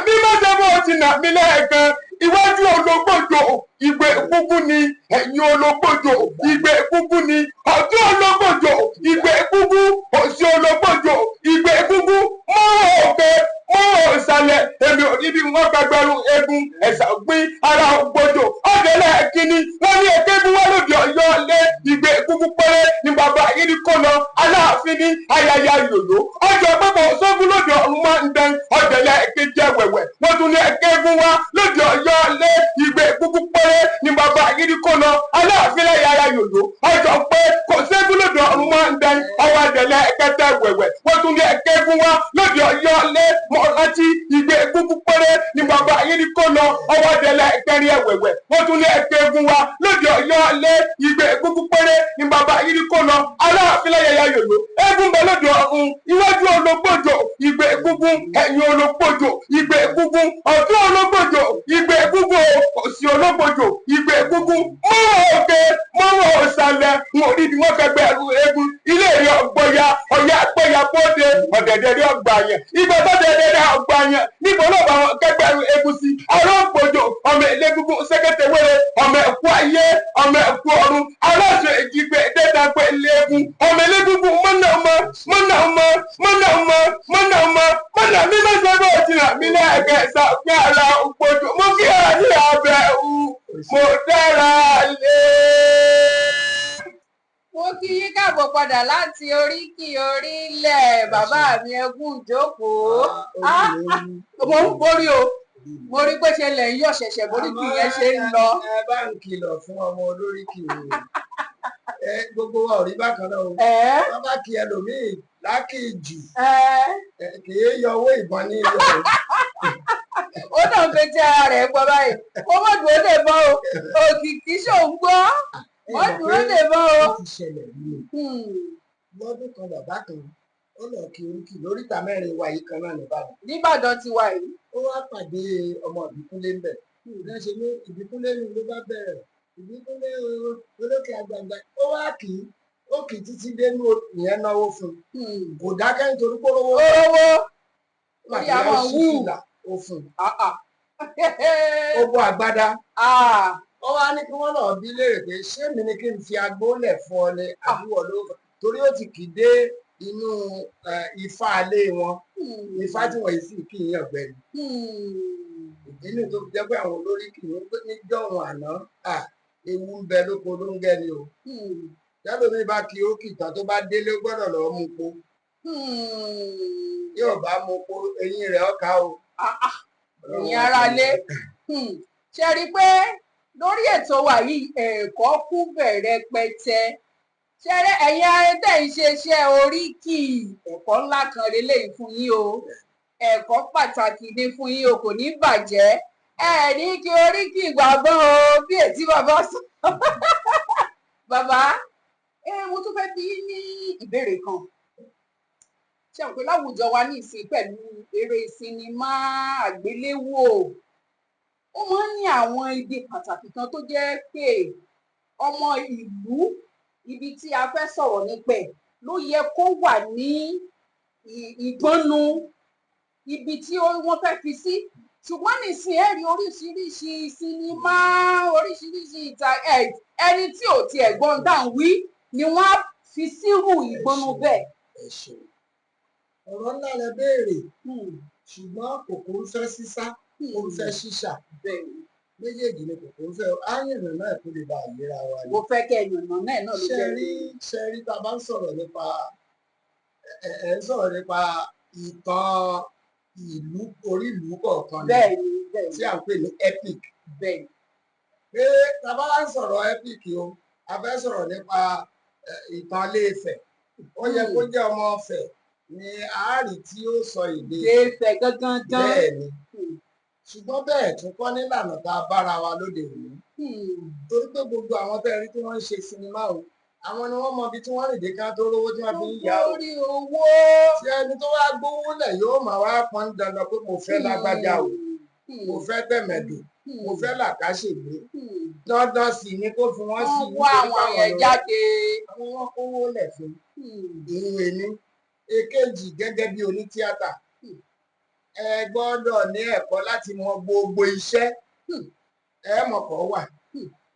bí má ṣe bó ti nà mí lẹ́ẹ̀kan iwájú Ológbòjò ìgbè kúkú ni ẹ̀yìn Ológbòjò ìgbè kúkú ni ọ̀tún Ológbòjò ìgbè kúkú òsì Ológbòjò ìgbè kúkú mọ́ òkè mọ́ òsàlẹ̀ èmi ò ní bí wọ́n gbẹgbẹrún egun ẹ̀sà gbin ara Ògbódò ọ̀dẹ̀lẹ̀ kínní wọ́n ní èké bí wọ́n lòdì Ọ̀yọ́ lé ìgbè kúkú péré ní bàbá yìí ní kó lọ Aláàfin ní ayaya yòyó ọjọ́ pẹ́pọ̀ sógun lòdì ọ̀run máa ń dẹ́n ọ̀dẹ̀lẹ̀ kéjẹ wẹ̀wẹ̀ wọ́n tún ní èké fún wa lòdì Ọ̀yọ́ lé ìgbè kúkú péré ní bàbá yìí ní kó lọ Aláàfin ayaya yòyó ọjọ́ pé kò ségun lòdì ọ̀run máa ń dẹ́n ọwọ́ ọ̀dẹ̀lẹ̀ kẹtẹ wẹ̀wẹ̀ wọ́n tún ní èké fún wa lòdì Ọ̀yọ́ lé mọ̀ọ́lájí ìgbè kúkú péré ní bàbá yìí ní kó lọ ọwọ́ ọ̀dẹ̀lẹ̀ kẹrin ẹ̀wẹ̀wẹ̀ wọ́n tún ní èké fún wa lòdì Ọ̀yọ́ lé ìgbè kúkú péré ní bàbá yìí ní kó lọ Aláàfin ayaya yòyó eégún bẹ lòdì ọ̀run iwájú Ológbòjò ìgbè kúkún ẹ̀yìn Ológbòjò ìgbè kúkún ọ̀tún Ológbòjò ìgbè kúkún òsì Ológbòjò ìgbè kúkún mọ́wọ́ òkè mọ́wọ́ òsàlẹ̀ wọn ò rí bí wọ́n kẹgbẹ́ ẹrú eégún ilé ìrẹ́ ọgbọ́ya ọ̀yà àpẹ̀yà bóde ọ̀dẹ̀dẹ̀rẹ̀ ọgbà yẹn ibẹ̀ tó dẹ̀dẹ̀rẹ̀ ọgbà yẹn níbo ló bá wọn kẹgbẹ́ ẹrú eégún sí ọ̀rọ̀ Ògbójò ọmọ ẹlẹ́gúngún sẹ́kẹ̀tẹ̀ wẹ́rẹ́ ọmọ ẹ̀kú ayé ọmọ ẹ̀kú ọ̀run aláṣẹ ìjìgbẹ́ dẹ́dàgbẹ́ ẹlẹ́gún ọmọ ẹlẹ́gúngún mọ́nà mi má ṣe bó ti rà mí lẹ́ẹ̀kẹ́ sàgbé ara Ògbójò mo kí ẹ ní abẹ́wù mo dára lé. mo kí yín káàbọ̀ padà láti oríkì orílẹ̀ bàbá mi ẹ kú ìjókòó mo ń borí o mo rí pé ṣe lẹ̀ ń yọ̀ ṣẹ̀ṣẹ̀ boríkì yẹn ṣe ń lọ. ẹ bá ń kìlọ̀ fún ọmọ olóríkì gbogbo wa ò rí bákan náà o wọ́n bá kí ẹlòmíì lákìjù ẹ kì í yọ owó ìbọn ní ilé o. ó náà ń fetí ara rẹ̀ gbọ́ báyìí ó mọ̀ dúró lè bọ́ o òkìkí ṣòun gbọ́ mọ̀ dúró lè bọ́ o. ó ti ṣẹlẹ̀ nínú lọ́dún kan bàbá kan ó lọ kí oríkì lóríta mẹ́rin wa yìí kan náà nìbàdàn. Nìbàdàn ti wà yìí. ó wá pàdé ọmọ ìbíkúnlé ń bẹ̀. ìdá ṣe ní ìbíkúnlé ni ló bá bẹ̀rẹ̀ ìbíkúnlé olókè àgbààgbà ó wá kì í ó kì í títí dénú ìyẹn náwó fún un kò dákẹ́ nítorí pé owó orí àwọn wù ó fún un ó bọ́ àgbádá ó wá ní kí wọ́n lọ bí léèrè pé ṣé mi ni kí n fi agbólẹ̀ fún ọ ní àbúrò ló torí ó ti kì í dé inú ifá alé wọn ifá tí wọ́n yìí sì kì í yàn gbẹ̀rù ìdí nìyí tó fi jẹ́ pé àwọn olórí kì í ní jọ̀hún àná ewu ń bẹ lóko ló ń gẹ́ni o yálò mi bá kí ó kìtàn tó bá délé ó gbọ́dọ̀ lọ́ọ́ mú po yóò bá mú po eyín rẹ̀ ọ̀ka o. ẹ̀yin ará lé ṣe rí i pé lórí ètò wa yìí ẹ̀kọ́ kú bẹ̀rẹ̀ pẹtẹ ṣẹ́rẹ́ ẹ̀yin arẹ́tẹ̀ ń ṣe iṣẹ́ oríkì ẹ̀kọ́ ńlá kan lélẹ́yìn fún yín o ẹ̀kọ́ pàtàkì ni fún yín o kò ní bàjẹ́ ní kí oríkì gbàgbọ́n o bí ètí bàbá sọ. Bàbá mo tún fẹ́ bí ní ìbéèrè kan ṣe àwọn pé láwùjọ wa ní ìsìn pẹ̀lú eré sinimá àgbéléwò ó máa ń ní àwọn ibi pàtàkì kan tó jẹ́ pé ọmọ ìlú ibi tí a fẹ́ sọ̀rọ̀ nípa ẹ̀ ló yẹ kó wà ní ìgbọ́nu ibi tí wọ́n fẹ́ fi sí ṣùgbọ́n nísìnyí ẹ rí oríṣiríṣi sinimá oríṣiríṣi ìta ẹni tí ò tiẹ̀ gbọ́n dáhùn wí ni wọ́n á fi sírù ìgbọ́nu bẹ́ẹ̀. ọ̀rọ̀ ńlá lẹ béèrè ṣùgbọ́n kòkòrò fẹ́ sísá ó fẹ́ ṣíṣà méjèèjì ni kòkòrò fẹ́ áyànnà náà kó lè bá àyíra wa ni. mo fẹ́ kẹ́ ẹ̀yànnà náà ló jẹ́ rí. ṣe rí tá a bá ń sọ̀rọ̀ nípa ẹ̀ ń sọ̀rọ̀ nípa ìtàn ìlú orí ìlú kọ̀ọ̀kan ni tí à ń pè ní epic. pé tá a bá ń sọ̀rọ̀ epic o a fẹ́ sọ̀rọ̀ nípa ìtàn Ilé-Ifẹ̀ ó yẹ kó jẹ́ ọmọ Ifẹ̀ ni àárí tí ó sọ èdè Ilé-Ifẹ̀ gangan. bẹ́ẹ̀ ni ṣùgbọ́n bẹ́ẹ̀ tún kọ́ nílànà tá a bára wa lóde òní torí pé gbogbo àwọn tẹ́ rí tí wọ́n ń ṣe sinimá o àwọn ni wọ́n mọ ibi tí wọ́n rìn dé ká tó rówó tí wọ́n fi ń yá o lórí owó tí ẹni tó wá gbówó lẹ̀ yóò máa wá pọn dandan pé mo fẹ́ lágbájá o mo fẹ́ tẹ̀mẹ̀dù mo fẹ́ làkàṣègbè dandan sì ni kó fi wọ́n sí wọ́n wá àwọn yẹn jáde àwọn wọn kówó lẹ̀ fún ìhun ẹni èkejì gẹ́gẹ́ bí onítíátà ẹ gbọ́dọ̀ ní ẹ̀kọ́ láti mọ gbogbo iṣẹ́ ẹ mọ̀ kọ́ wà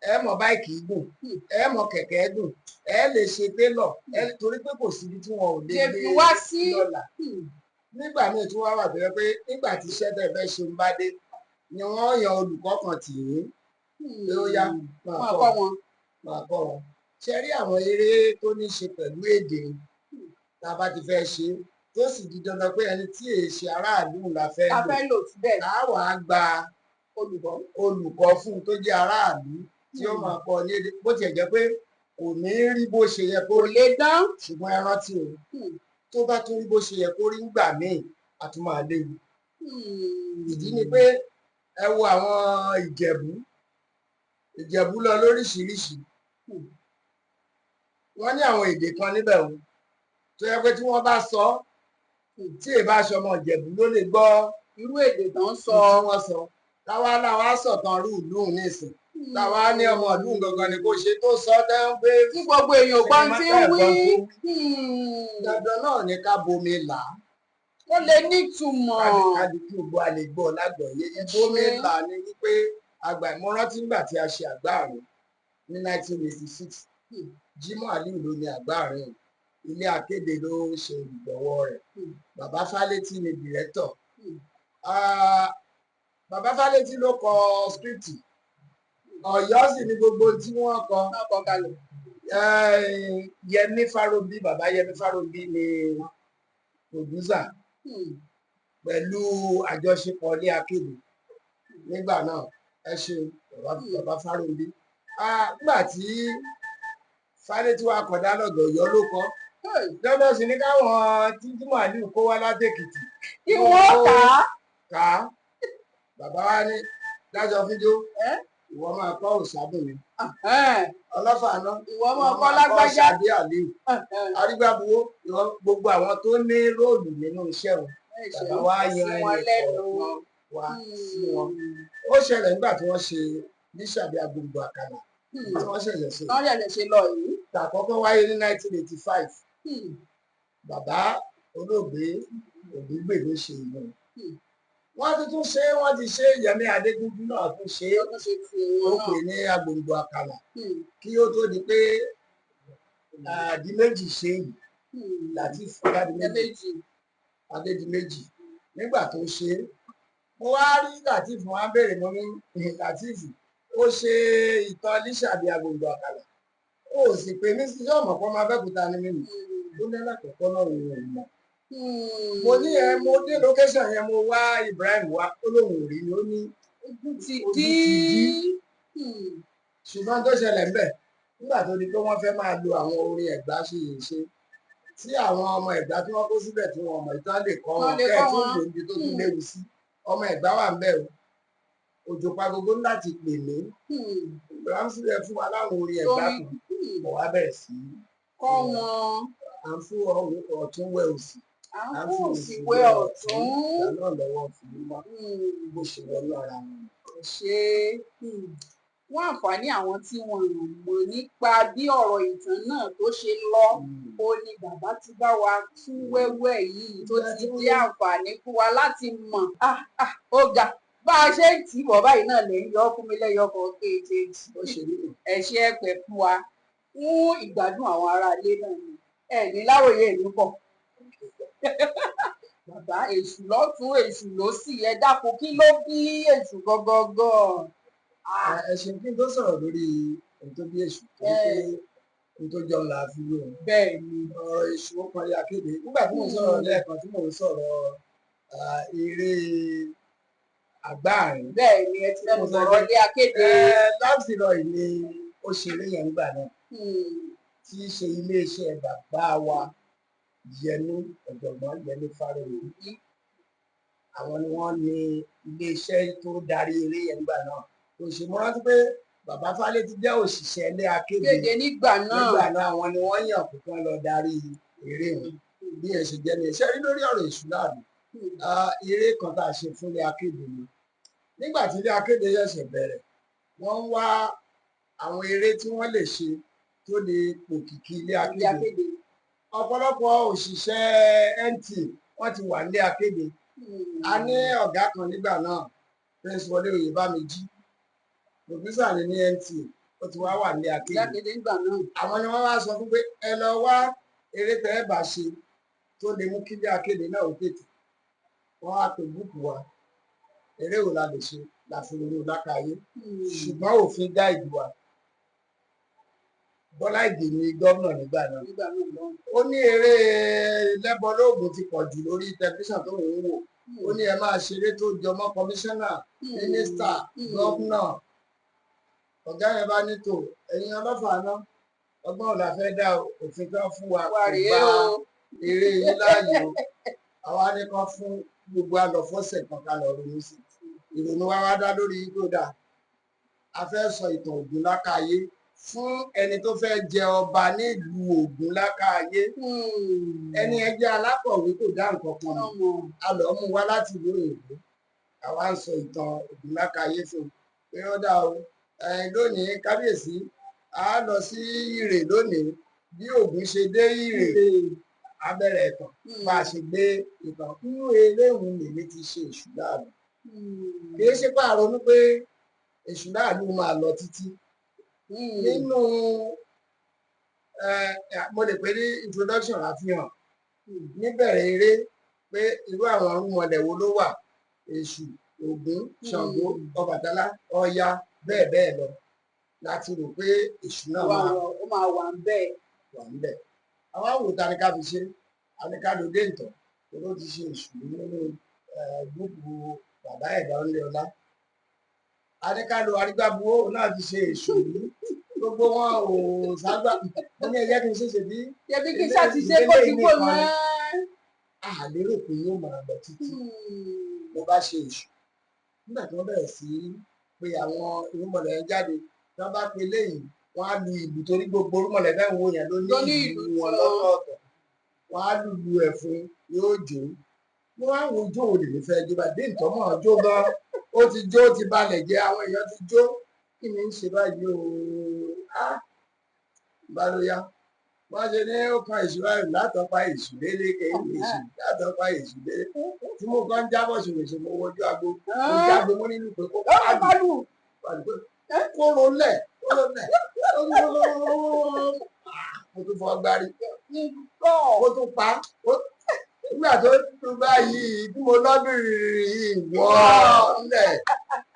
ẹ mọ̀ báìkì gùn ẹ mọ̀ kẹ̀kẹ́ gùn ẹ lè ṣe télọ̀ torí pé kò síbi tí wọn ò lè gbé lọ́la nígbà míì tí wọ́n wà tó yẹ pé nígbà tí iṣẹ́ tẹ̀ fẹ́ ṣe ń bá dé ni wọ́n yan olùkọ́ kan tì í pé ó yá máa kọ́ wọn ṣe rí àwọn eré tó ní ṣe pẹ̀lú èdè tá a bá ti fẹ́ ṣe tó sì di dandan pé ẹni tí èè ṣe aráàlú la fẹ́ lò á wà á gba olùkọ́ fún un tó jẹ́ aráàlú tí ó máa kọ́ ní èdè bó tiẹ̀ jẹ́ pé kò ní rí bó ṣe yẹ kó rí ṣùgbọ́n ẹ rántí o tó bá tún rí bó ṣe yẹ kó rí ńgbà míì a tún máa léwu ìdí ni pé ẹ wo àwọn ìjẹ̀bú lọ lóríṣiríṣi wọ́n ní àwọn èdè kan níbẹ̀ o tó yẹ pé tí wọ́n bá sọ tí èbá aṣọ ọmọ ìjẹ̀bú ló lè gbọ́ irú èdè tó ń sọ wọ́n sọ táwa làwa sọ̀tàn rú ìlú nísìn táwa ní ọmọ ìlú gangan ni kò ṣe tó sọ dẹ́n pé tí gbogbo èèyàn gbọ́n tí ń wí dandan náà ni ká bomi là á ó lè nítumọ̀ kádìkú gbogbo a lè gbọ́ lágbọ̀ọ́yé bomi là ni wípé àgbà mo rántí nígbà tí a ṣe àgbáàrin ní 1986 Jimoh Aliu ló ní àgbáàrin ilé akéde ló ṣe ìgbọ̀wọ́ rẹ̀ bàbá Fálétí ni dìrẹ́tọ̀ bàbá Fálétí ló kọ script Ọ̀yọ́ sì ni gbogbo tí wọ́n kọ kalẹ̀ Yẹmí Fáróbí bàbá Yẹmí Fáróbí ni producer pẹ̀lú àjọṣepọ̀ ilé akéde nígbà náà ẹ ṣe bàbá Fáróbí nígbà tí Fálétí wa kọ̀dá lọ́dọ̀ Ọ̀yọ́ ló kọ́ dandan sì ni káwọn tí màálù kó wá látèkìtì kí wọ́n kà á. ká bàbá wa ní dájọ́ fídíò ìwọ máa kọ́ òṣàbùnmi ọlọ́fà náà ìwọ máa kọ́ lágbájá ṣàdé àlè arígbàbuwó gbogbo àwọn tó ní róòlù nínú iṣẹ́ wọn bàbá wa yan ẹni kọ̀ọ̀kan wá sí wọn. Ó ṣẹlẹ̀ nígbà tí wọ́n ṣe ní Ṣàbí Agbègbè Àkàlà tí wọ́n ṣẹ̀ṣẹ̀ ṣe. wọ́n ṣẹ̀ṣẹ̀ ṣe lọ yìí. Tàkọ́kọ́ wáyé ní 1985 bàbá olóògbé Ògúngbèmí ṣe ìlú. Wọ́n ti tún ṣe wọ́n ti ṣe Yẹmí Adégúnjú náà tún ṣe ó pè ní Agbègbè Àkàlà kí ó tó di pé Adédìméjì ṣe yìí Lateef Adédìméjì nígbà tó ṣe mo wá rí Lateef wọn á béèrè mo ní Lateef ó ṣe ìtàn Lísàbí Agbègbè Àkàlà ó sì pé ní sí ọmọ kan máa Abẹ́òkúta ní mímu ó lẹ́nà kọ̀ọ̀kan náà òun ò mọ̀. Mo ní mo dé location yẹn mo wá Ibrahim wá ó lóun ò rí ni ó ní ojú ti dí. Ṣùgbọ́n tó ṣẹlẹ̀ ń bẹ̀ nígbà tó di pé wọ́n fẹ́ máa lo àwọn orin Ẹ̀gbá ṣe yìí ṣe tí àwọn ọmọ Ẹ̀gbá tí wọ́n kó síbẹ̀ tí wọ́n mọ̀ ìtàn lè kọ́ wọn kẹ́ ẹ̀ tó lò níbi tó tún léwu sí ọmọ Ẹ̀gbá wà ń bẹ̀ o Òjò Pagogo láti pè mí Ibrahim sílẹ̀ fún wa láwọn orin Ẹ̀gbá kan mo wá bẹ̀rẹ̀ sí kọ́ wọn. à ń fún ọ̀tún wẹ̀ òsì à ń fún òsì wẹ ọ̀tún. ìgbà náà lọ́wọ́ fi mọ́ bó ṣe wọnú ara wọn. ṣe fún àǹfààní àwọn tí wọn ò mọ̀ nípa bí ọ̀rọ̀ ìtàn náà tó ṣe lọ ó ní bàbá ti bá wa tú wẹ́wẹ́ yìí tó ti jẹ́ àǹfààní fún wa láti mọ̀ ó ga bá a ṣe ń tì í bọ̀ báyìí náà lè ń yọ fún mi lẹ́yọkọ̀ kéjèèjì ó ṣe nínú. ẹ ṣe é pẹ́ fún wa fún ìgbádùn àwọn aráalé náà ni ẹ ní Láròyé ìlú pọ̀ bàbá èṣù lọ́tún èṣù lósì ẹ dákun kí ló bí èṣù gangan. ẹ ṣe kí n tó sọ̀rọ̀ lórí ohun tó bí èṣù tó pé ohun tó jọ ńlá fi lóhùn. bẹ́ẹ̀ ni ọ̀rọ̀ èṣù ó kan ya kéde nígbà tí mò ń sọ̀rọ̀ lẹ́ẹ̀kan tí mò ń sọ̀rọ̀ eré àgbáàrin. bẹ́ẹ̀ ni ẹ ti lẹ́nu sọ̀rọ̀ ilé akéde. láti lọ ìní ó ṣeré yẹn nígbà náà tí í ṣe iléeṣẹ́ bàbá wa Yẹmí ọ̀jọ̀gbọ́n Yẹmí Fáróyè àwọn ni wọ́n ní iléeṣẹ́ tó darí eré yẹn nígbà náà kò ṣe mo rántí pé bàbá Fálétí jẹ́ òṣìṣẹ́ ilé akéde nígbà náà àwọn ni wọ́n yàn kó kán lọ darí eré wọn bí ẹ ṣe jẹ́ ní iṣẹ́ rí lórí ọ̀rọ̀ ìṣúná àbí eré kan tá a ṣe fún ilé akéde ni nígbà tí ilé akéde ṣẹ̀ṣẹ̀ bẹ̀rẹ̀ wọ́n ń wá àwọn eré tí wọ́n lè ṣe tó lè pòkìkí ilé akéde ọ̀pọ̀lọpọ̀ òṣìṣẹ́ NT wọ́n ti wà nílé akéde a ní ọ̀gá kan nígbà náà Prince Wọlé Oyèbáméjì pòfísà ní NT ó ti wá wà nílé akéde nígbà náà àwọn ni wọ́n wá sọ fún pé ẹ lọ wá eré tẹ́ ẹ bá ṣe tó lè mú kí ilé akéde náà ó tètè wọ́n wá pe búùkù wa eré wo la lè ṣe la fi ronú lákàáyé ṣùgbọ́n òfin dá ìlú wa Bọ́lá Ìgè ni gómìnà nígbà náà ó ní eré lẹ́bọ lóògùn ti pọ̀ jù lórí tẹlifíṣàn tó ń wò ó ní ẹ máa ṣeré tó jọmọ́ kọmíṣánná mínísítà gómìnà ọ̀gá yẹn bá ní tò ẹ̀yin ọlọ́fà náà ọgbọ́n ọ̀la fẹ́ dá òfin kan fún wa kò bá eré yín láàyè o àwa ní kan fún gbogbo àlọ́fọ́sẹ̀ kan ká lọ ronú sí ìrònú wa wá dá lórí tó dáa a fẹ́ sọ ìtàn Ògún Lákáayé fún ẹni tó fẹ́ jẹ ọba nílùú Ògún Lákáayé ẹni ẹ jẹ́ alákọ̀wé kò dá nǹkan kan mọ̀ a lọ mú wá láti ìlú òyìnbó àwa ń sọ ìtàn Ògún Lákáayé fún pé ó dá o lónìí kábíyèsí a lọ sí Ìrè lónìí bí Ògún ṣe dé Ìrè abẹ́rẹ́ ìtàn bá a ṣe gbé ìtàn nínú eré òun lèmi ti ṣe Èṣù Láàlú kì í ṣe pé àrònú pé Èṣù Láàlú máa lọ títí nínú mo lè pè ní introduction àfihàn níbẹ̀rẹ̀ eré pé irú àwọn irúnmọlẹ̀ wo ló wà Èṣù Ògún Ṣàngó Ọbàtálá Ọya bẹ́ẹ̀ bẹ́ẹ̀ lọ láti rò pé Èṣù náà máa wà ń bẹ́ẹ̀. àwọn àwòrán ta ni ká fi ṣe àníkàdó dé ìtàn tó ló ti ṣe Èṣù nínú gbogbo bàbá ẹ̀dá ńlẹ̀ ọlá àníkàdó Arígbábuwó náà ti ṣe Èṣù tó gbogbo wọn ò ságbà wọn ní ẹ̀yẹ́ kí n ṣe bí. Ṣebí kí ṣáà ti ṣe kó ti kó mọ́. A lérò pé yóò máa lọ títí mo bá ṣe èṣù nígbà tí wọ́n bẹ̀rẹ̀ sí pé àwọn irúnmọlẹ̀ yẹn jáde tí wọ́n bá pe léyìí wọ́n á lu ìlú torí gbogbo irúnmọlẹ̀ náà wo yẹn ló ní ìlú wọn lọ́tọ̀ọ̀tọ̀ wọ́n á lùlù ẹ̀ fún yóò jó wọ́n á wo ijó òde lè fẹ́ jó bá dé ìtọ́mọ̀ jó gan ó ti jó ó ti balẹ̀ jẹ́ àwọn èèyàn ti jó kí ni ń ṣe báyìí o bá ló yá wọ́n ṣe ní ó kan èṣù báyìí látọ̀pá èṣù délé kéwì èṣù látọ̀pá èṣù délé tí mo kàn ń jábọ̀ ṣòwòṣò mo wojú agbo mo jágbe mo nínú pé kó pàlù kó rolẹ̀ mo tún fọ́ gbárí mo tún pa nígbà tó tún báyìí tí mo lọ́dún ìwọ́lẹ̀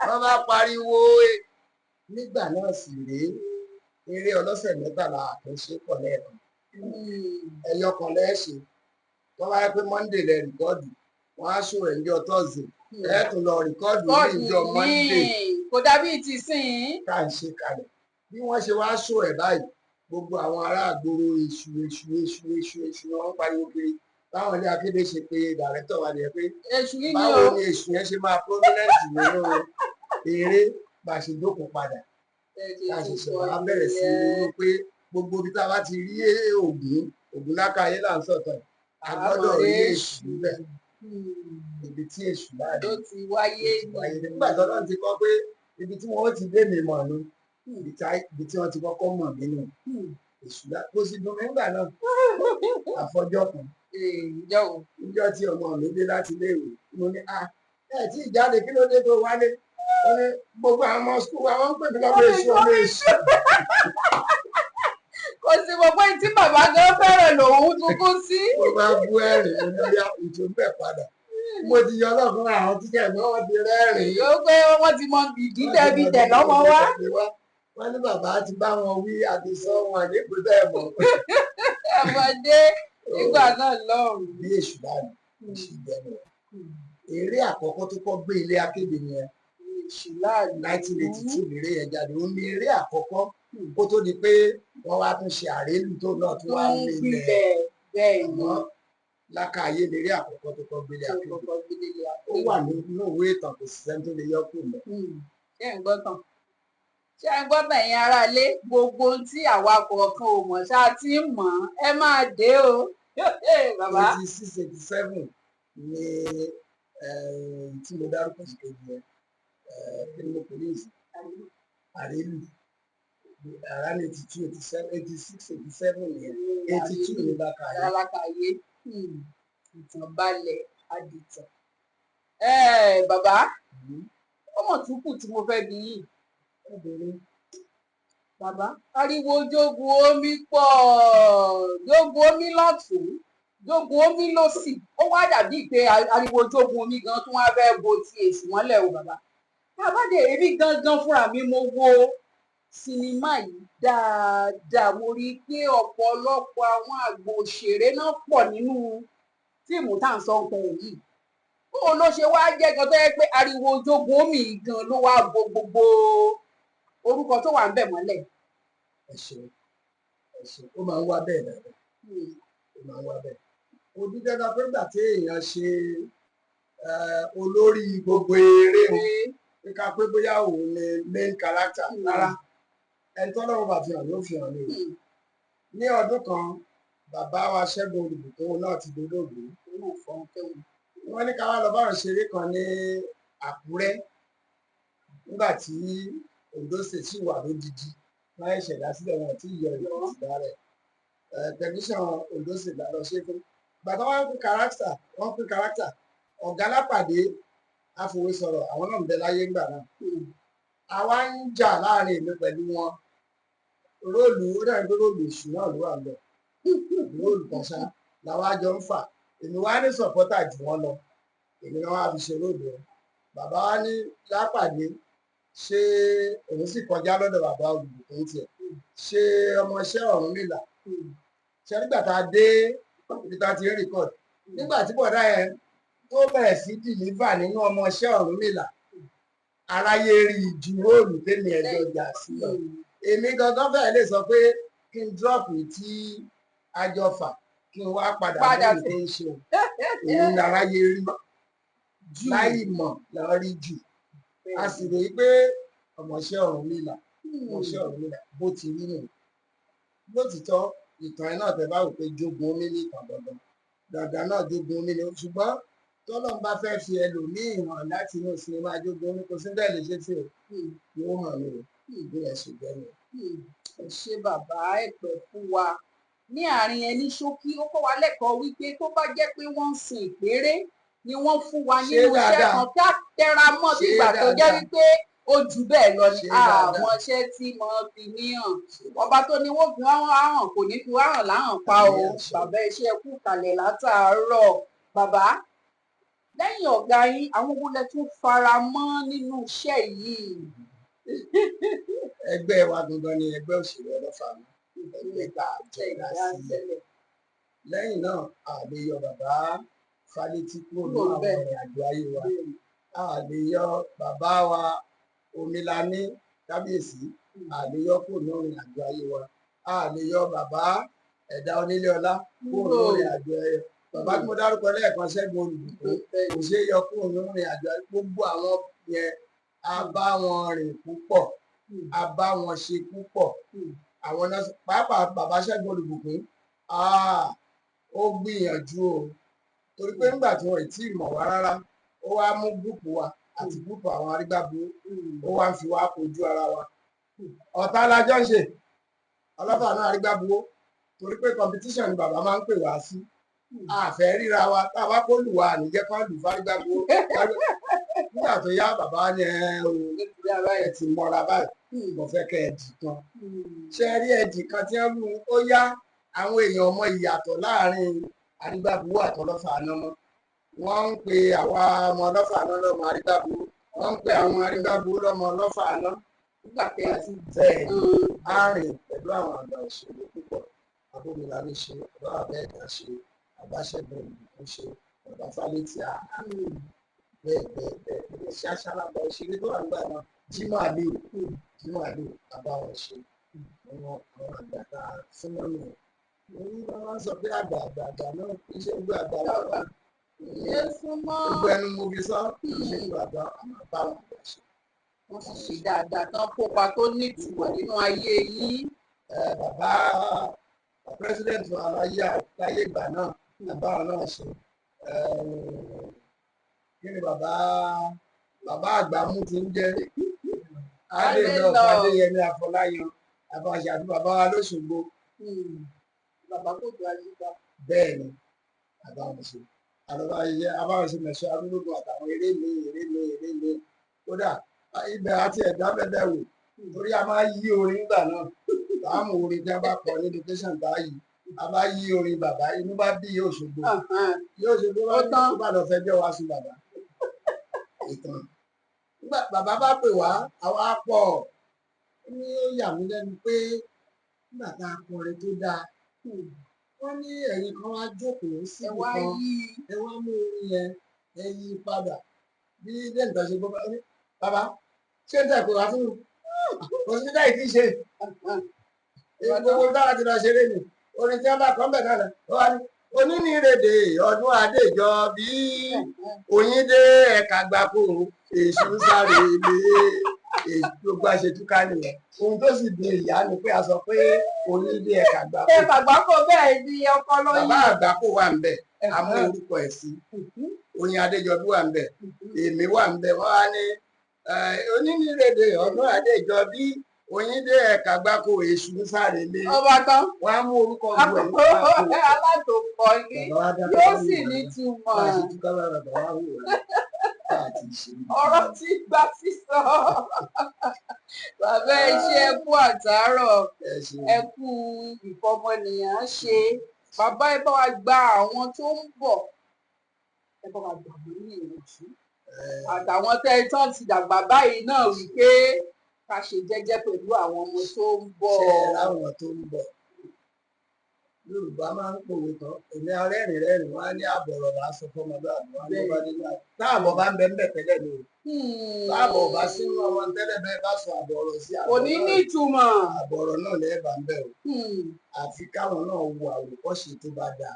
wọ́n bá pariwo nígbà náà sì rèé eré ọlọ́sẹ̀ mẹ́tàlá àtúnṣe pọ̀ lẹ́ẹ̀kan ẹyọ kan lẹ́ẹ̀ṣẹ̀ tó bá yẹ pé monday lẹ rìkọ́ọ̀dù wọ́n á ṣó ẹ̀ níjọ́ thursday ẹ̀ tún lọ rìkọ́ọ̀dù ní ìjọ monday kò dàbí ti sìn. ká ń ṣe kalẹ̀ bí wọ́n ṣe wá ṣó ẹ̀ báyìí gbogbo àwọn ará àgbòrò èṣù ni wọ́n pariwo kiri báwọn ilé akéde ṣe pé dàrẹ́tọ̀ wa nìyẹn pé báwo ni èṣù yẹn ṣe máa prominent nínú eré bá a ṣe jókòó padà láṣẹṣẹ wa bẹ̀rẹ̀ sí ní pé gbogbo ibi tá a bá ti rí ògùn lákàáyé là ń sọ̀tàn a gbọ́dọ̀ rí èṣù níbẹ̀ ibi tí èṣù bá rí ló ti wáyé nígbà tó náà ti kọ́ pé ibi tí wọ́n ti dé mi mọ̀ ni ibi tí wọ́n ti kọ́kọ́ mọ̀ nínú èṣù kó sì dùn mí nígbà náà àfọjọ́ kan níjọ́ tí ọmọ mi dé láti iléèwé mo ní ẹ tí ìjáde kí ló dé tó wálé wọ́n ní gbogbo àwọn ọmọ skul wa wọ́n ń pè mí lọ́wọ́ èṣù ọmọ èṣù. kò sí gbogbo tí bàbá gan fẹ́ràn lòun tún kú sí. mo máa bú ẹ̀rín olóyà ìtò ń bẹ̀ padà mo ti yọ ọlọ́run àwọn tíkẹ̀ náà wọ́n ti rẹ́rìn. yóò pé wọ́n ti mọ ìdí tẹ̀bi tẹ̀ lọ́mọ wá. wọ́n ní bàbá ti bá wọn wí àti sọ wọn àdéhùn bẹ́ẹ̀ mọ̀. ọmọdé nígbà náà lọ́rùn. bí èṣù láàrin èṣù ìjẹun eré àkọ́kọ́ tó kọ́ gbé ilé akéde yẹn 1982 lérè yẹn jáde ó ní eré àkọ́kọ́ kó tó di pé wọ́n wá tún ṣe àrélù tó náà tún wá ń lè bẹ́ẹ̀ mọ́ lákàáyé lérè àkọ́kọ́ tó kọ́ gbélé akéde ó wà nínú ìwé ìtàn kò sí sẹ́ni tó lè yọ kù mọ́. ṣé ẹ̀ ń gbọ́ tán ṣé ẹ̀ ń gbọ́ tàn ẹ̀yin aráalé gbogbo tí àwa kọ̀ọ̀kan ò mọ̀ ṣáà ti ń mọ̀ ẹ máa dé o. bàbá 86-87 ni tí mo dárúkọ sí kejì yẹn criminal police àrélù ara ní 86-87 yẹn 82 ní lákàáyé ìtàn balẹ̀ adìtàn. bàbá ọmọ tún kù tí mo fẹ́ bí yìí bàbá ariwo jogun omi pọ̀ jogun omi lọ́tún jogun omi lósì ó wá dàbí pé ariwo jogun omi gan tún wá fẹ́ bo ti èṣù mọ́lẹ̀ o bàbá àbádé èmi gangan fúnra mi mo wo sinimá yìí dáadáa mo rí i pé ọ̀pọ̀lọpọ̀ àwọn àgbò òṣèré náà pọ̀ nínú fíìmù tá à ń sọ nǹkan yìí bóun ló ṣe wá jẹ́ gan tó yẹ pé ariwo jogun omi gan ló wá bo gbogbo orúkọ tó wà ń bẹ̀ mọ́lẹ̀. ẹ ṣeun ó máa ń wá bẹ́ẹ̀ dáadáa ó máa ń wá bẹ́ẹ̀ ojú dandan pé gbà tí èèyàn ṣe olórí gbogbo eré o pé ká pé bóyá òun ni main character rárá ẹni tó lọ́wọ́ bá fi hàn ló fi hàn ní o ní ọdún kan bàbá wa Ṣẹ́gun Olùbùkún náà ti dolóògbé wọ́n ní ká wá lọ báwọn ṣeré kan ní Àkúrẹ́ nígbà tí Ondo State sì wà lódìdí láì ṣẹ̀dá sílẹ̀ wọn tí ìyọ ìlú ti dá rẹ̀ tẹlifíṣàn Ondo State lọ ṣe fún bàtà wọn pín kárátà ọ̀gá lápàdé àfọwọ́sọ̀rọ̀ àwọn náà ń bẹ láyé ńgbà náà àwa ń jà láàrin èmi pẹ̀lú wọn róòlù ó dàbí pé róòlù èṣù náà ló wà lọ róòlù kàṣá làwọn àjọ ń fà èmi wá ní sọpọ́tà jù wọ́n lọ èmi náà wá fi ṣe róòlù ẹ̀ bàbá wa ní lápàdé ṣé òun sì kọjá lọ́dọ̀ bàbá Olùbùkún tiẹ̀ ṣé ọmọọṣẹ́ Ọ̀rúnmìlà ṣe nígbà tá a dé ibi tá a ti ń rìkọ́dù nígbà tí bọ̀dá yẹn tó bẹ̀rẹ̀ sí dìlífà nínú ọmọọṣẹ́ Ọ̀rúnmìlà aráyé rí ju róòlù tẹ́mi ẹ̀jọ̀ jà sí lọ èmi gangan fẹ́ẹ́ lè sọ pé kí n drop tí àjọ fà kí n wá padà lórí tó ń ṣe òun láráyé rí láì mọ̀ lọ́ọ́ rí jù a sì rèé pé ọmọọṣẹ́ Ọ̀rúnmìlà bó ti rí nù lótìtọ́ ìtàn ẹ̀ náà tẹ́ bá wò pé jogun omi ní ìtàn dandan náà jogun omi ní ṣùgbọ́n tọ́lọ́n bá fẹ́ fi ẹlòmíì hàn láti inú sinimá jogun omi kò sí bẹ́ẹ̀ lè ṣe tí o yóò hàn mí o bí ẹ ṣe bẹ́ẹ̀ ni. ẹ ṣe bàbá ẹ̀pẹ̀ fún wa ní àárín ẹni ṣókí ó kọ́ wa lẹ́kọ̀ọ́ wípé tó bá jẹ́ pé wọ́n ń sin ìpéré ni wọ́n fún wa nínú iṣẹ́ kan kí á tẹra mọ́ bí ìgbà tó jẹ́ wípé ó jù bẹ́ẹ̀ lọ ní àwọn iṣẹ́ tí mo fi níhàn ọba tó ní wọ́n fi wọ́n hàn kò ní fi wọ́n hàn láhàn pa o bàbá iṣẹ́ kú kalẹ̀ látàárọ̀ bàbá lẹ́yìn ọ̀gá yín àwọn owó lẹ tún fara mọ́ nínú iṣẹ́ yìí. ẹgbẹ́ wa gangan ni ẹgbẹ́ òṣèré Ọlọ́fà ẹgbẹ́ tá a jẹ́ ìdásílẹ̀ lẹ́yìn náà a lè yọ bàbá Fálétí kúrò ní àwọn ìrìn àjò ayé wa a lè yọ bàbá wa Omilani Kábíyèsí a lè yọ kúrò ní ìrìn àjò ayé wa a lè yọ bàbá Ẹ̀dá Onílé Ọlá kúrò ní ìrìn àjò ayé wa bàbá tí mo dárúkọ lẹ́ẹ̀kan Ṣẹ́gun Olùbùkún kò ṣe é yọ kúrò ní ìrìn àjò ayé gbogbo àwọn yẹn a bá wọn rìn púpọ̀ a bá wọn ṣe púpọ̀ àwọn náà pàápàá bàbá Ṣẹ́gun Olùbùkún ó gbìyànjú o torí pé nígbà tí wọn ì tí ì mọ̀ wá rárá ó wá mú gúùpù wa àti gúùpù àwọn Arígbábuwó ó wá ń fi wá kojú ara wa ọ̀tá alájọ́ ń ṣe Ọlọ́fà náà Arígbábuwó torí pé competition ni bàbá máa ń pè wá sí àfẹ́ ríra wa tá a bá kó lù wá àníjẹ́ kan lù f'Arígbábuwó nígbà tó yá bàbá ni ẹ ti mọ́ra báyìí mo fẹ́ kẹ́ ẹ dì kan ṣe rí ẹ̀dì kan tí wọ́n lù ó yá àwọn èèyàn ọmọ ìyàtọ̀ láàrin Arígbábuwó àtọlọ́fà àná mọ́ wọ́n ń pe àwa ọmọ Ọlọ́fà àná lọ́mọ Arígbábuwó wọ́n ń pe àwọn Arígbábuwó lọ́mọ Ọlọ́fà àná nígbà tí a ti bẹ́ẹ̀ á rìn pẹ̀lú àwọn àgbà òṣèlú púpọ̀ Abómilani ṣe bàbá Abẹ́ẹ̀dá ṣe bàbá Ṣẹ́gun Olùbùkún ṣe bàbá Fálétí bẹ́ẹ̀ ṣáṣálàbà òṣèré tó wà nígbà náà Jímọ̀ Àlíù bàbá wọn ṣe àwọn àgbàgbà súnmọ́ mi wọ́n sọ pé àgbààgbà náà kì í ṣe gbogbo àgbàlagbà gbogbo ẹnu mo fi sọ kì í ṣe gbogbo àgbà àwọn àgbà wọn àgbà ṣe. wọ́n sì ṣe dáadáa tán kópa tó nítumọ̀ nínú ayé yín. bàbá president wa láyé ìgbà náà bàbá wọn náà ṣe kí ni bàbá Àgbàmú ti ń jẹ́ Adéyẹmí Afọláyan àbáṣe àti bàbá wa l'Óṣogbo. Bàbá kò tó àyíká. bẹ́ẹ̀ ni àbáwọn ṣe mẹ̀ṣọ́ arúgbó àtàwọn eré mi kódà ibẹ̀ àti ẹ̀dá bẹ́ẹ̀ wò torí a máa yí orin nígbà náà láàmú orin tí a bá kọ ní education báyìí a bá yí orin bàbá inú bá bí Òṣogbo bá ní bá lọ fẹjọ́ wá sí bàbá ìtàn nígbà bàbá bá pè wá àwa pọ̀ ní ó yà mí lẹ́nu pé nígbà tá a kọrin tó dáa wọ́n ní ẹ̀yin kan wá jókòó sí nǹkan ẹ wá mú orin yẹn ẹ yí padà bí dẹ́nìkan ṣe gbọ́ bàbá ṣé ń tẹ̀kọ̀ wá fún mi kò sí dáì tí ì ṣe gbogbo dára ti lọ ṣeré ni orin tí wọ́n bá kọ́ bẹ̀ náà lọ wá ní onínìrèdè ọdún Adéjọ bí Oyíndé ẹ̀ka gbapò èṣù sáré ilé gbogbo àṣetúká nìyẹn ohun tó sì dùn ìyá ni pé a sọ pé Oyíndé ẹ̀ka gbapò. ẹ̀ka gbapò bẹ́ẹ̀ ni ọkọ lóyún. bàbá Àgbákò wà ń bẹ̀ àmú orúkọ ẹ̀ sí Oyin Adéjọbí wà ń bẹ̀ èmi wà ń bẹ̀ wọ́n á ní onínìrèdè ọdún Adéjọ bí Oyíndé ẹ̀ka gbapò èṣù sáré ilé. ọba tán wọ́n á mú orúkọ gbogbo ẹ̀ alátòpọ̀ yìí yóò sì ní túmọ̀. ọ̀rọ̀ tí gbà sísọ bàbá iṣẹ́ ẹ kú àtàárọ̀ ẹ kú ìfọmọnìyàn ṣe bàbá ẹ bá wa gba àwọn tó ń bọ̀ ẹ bá wa gbà wọ́n ní ìrètí àtàwọn tẹ́ ẹ tán ti dàgbà báyìí náà wípé ká ṣe jẹ́jẹ́ pẹ̀lú àwọn ọmọ tó ń bọ̀. ṣe láwọn tó ń bọ̀ Yorùbá máa ń pòwe tán èmi arẹ́rìn-rẹ́rìn wá ní àbọ̀rọ̀ là á sọ fọmọlúàbí wọn ló bá dé láì táàbọ̀ bá ń bẹ ńbẹ̀ tẹ́lẹ̀ ni o táàbọ̀ bá sínú ọmọ tẹ́lẹ̀ bẹ́ẹ̀ bá sọ àbọ̀rọ̀ sí kò ní ní ìtumọ̀. àbọ̀rọ̀ náà lẹ́ẹ̀ bá ń bẹ̀ o àfi káwọn náà wo àwòkọ́ṣe tó bá dáa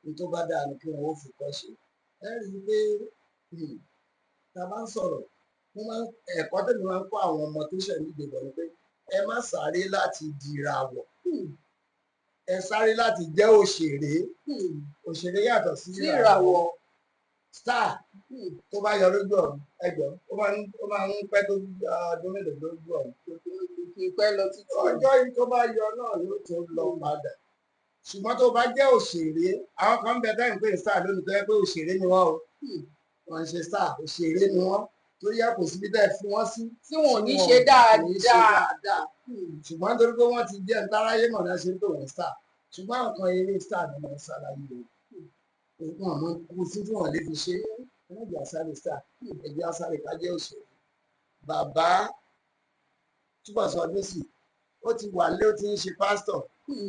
ní tó bá dáa ni kí wọn ó fi kọ́ṣe ẹ rí i pé tá a bá ń sọ̀rọ̀ ẹ̀kọ́ tẹ́lẹ̀ máa ń kọ́ àwọn ọmọ tó ṣẹ̀ nídìí bọ̀ ni pé ẹ má sáré láti dìràwọ̀ ẹ sáré láti jẹ́ òṣèré òṣèré yàtọ̀ sí ìràwọ̀ star tó bá yọ lójú ọ̀run ẹgbẹ́ ó máa ń pẹ́ tó ọdún mélòó lójú ọ̀run kì í pẹ́ lọ títí. ọjọ́ yìí tó bá yọ náà yóò tó lọ padà ṣùgbọ́n tó bá jẹ́ òṣèré àwọn kan ń bẹ táyì ń pè star lónìí tó yẹ pé òṣèré ni wọ́n o wọ́n ń ṣe star òṣèré ni wọ́n tó yẹ kò síbi tẹ́ ẹ fi wọ́n sí tí wọn ò ní ṣe dáadáa. ṣùgbọ́n torí pé wọ́n ti jẹ́ ntáráyé mọ̀ náà ṣe ń pè wọ́n star ṣùgbọ́n nǹkan eré star ni wọ́n ṣàlàyé o wọn àmọ́ kú sí tí wọ́n lè fi ṣe ẹ̀jẹ̀ àṣàlẹ̀ star ẹ̀jẹ̀ àṣàlẹ̀ kájẹ́ òṣèré bàbá Túbọ̀sún ó ti wà lé ó ti ń ṣe pásítọ̀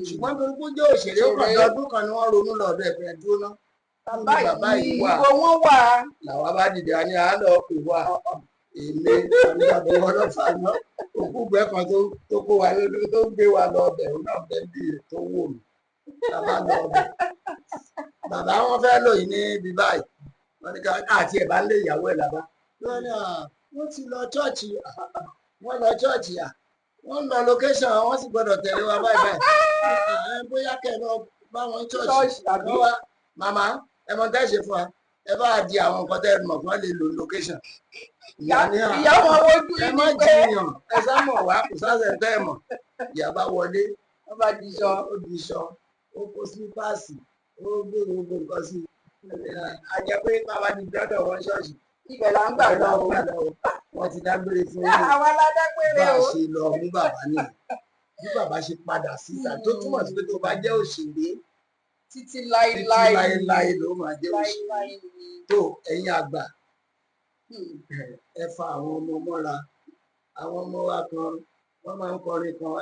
ṣùgbọ́n torí pé ó jẹ́ òṣèré ó kàn dọdún kan ni wọ́n ronú lọ́dọ̀ ẹ̀fẹ̀ dúró náà bàbá yìí ibo wọn wà. làwa bá dìde àní àálọ̀ pè wá èmi àníyàbọ̀ ọlọ́fà náà òkúgbẹ́ kan tó kó wa lórí tó ń gbé wa lọ ọbẹ̀ òun náà bẹ́ẹ̀ bí tó wò mí bàbá lọ ọbẹ̀ bàbá wọn fẹ́ lò yìí ní ibi báyìí wọn ní ká àti ẹ̀ bá ń lé ìyàwó ẹ̀ làbá wọ́n ti lọ chọ́ọ̀chì wọ́n lọ chọ́ọ̀chì wọ́n lọ location wọ́n sì gbọ́dọ̀ tẹ̀lé wa báyìí báyìí bóyá kẹ́ ẹ lọ bá wọn chọ́ọ̀chì àbí wa màmá ẹ mọ tẹ́ ṣe fún wa ẹ bá di àwọn nǹkan tẹ́ ẹ mọ̀ fún wa lè lo location ìyá wọn wojú ẹ má jiyàn ẹ sá mọ̀ wá kò sáṣẹ tẹ́ ẹ mọ̀ ìyá bá wọlé wọn bá di sọ ó di sọ ó kó sí páàsì ó gbé gbogbo nǹkan sí a jẹ pé bàbá di dọ́dọ̀ wọn ṣọ́ọ̀ṣì ibẹ̀ là ń gbà lọ wọn ti dágbére fún yín àwọn aládágbére bá o a ṣe lọ mú bàbá náà bí bàbá ṣe padà síta tó túmọ̀ sí pé tó bá jẹ́ òṣèré títí láéláé ló máa jẹ́ òṣèré tó ẹ̀yin àgbà ẹ fa àwọn ọmọ mọ́ra àwọn ọmọ wa kan wọ́n máa ń kọrin kan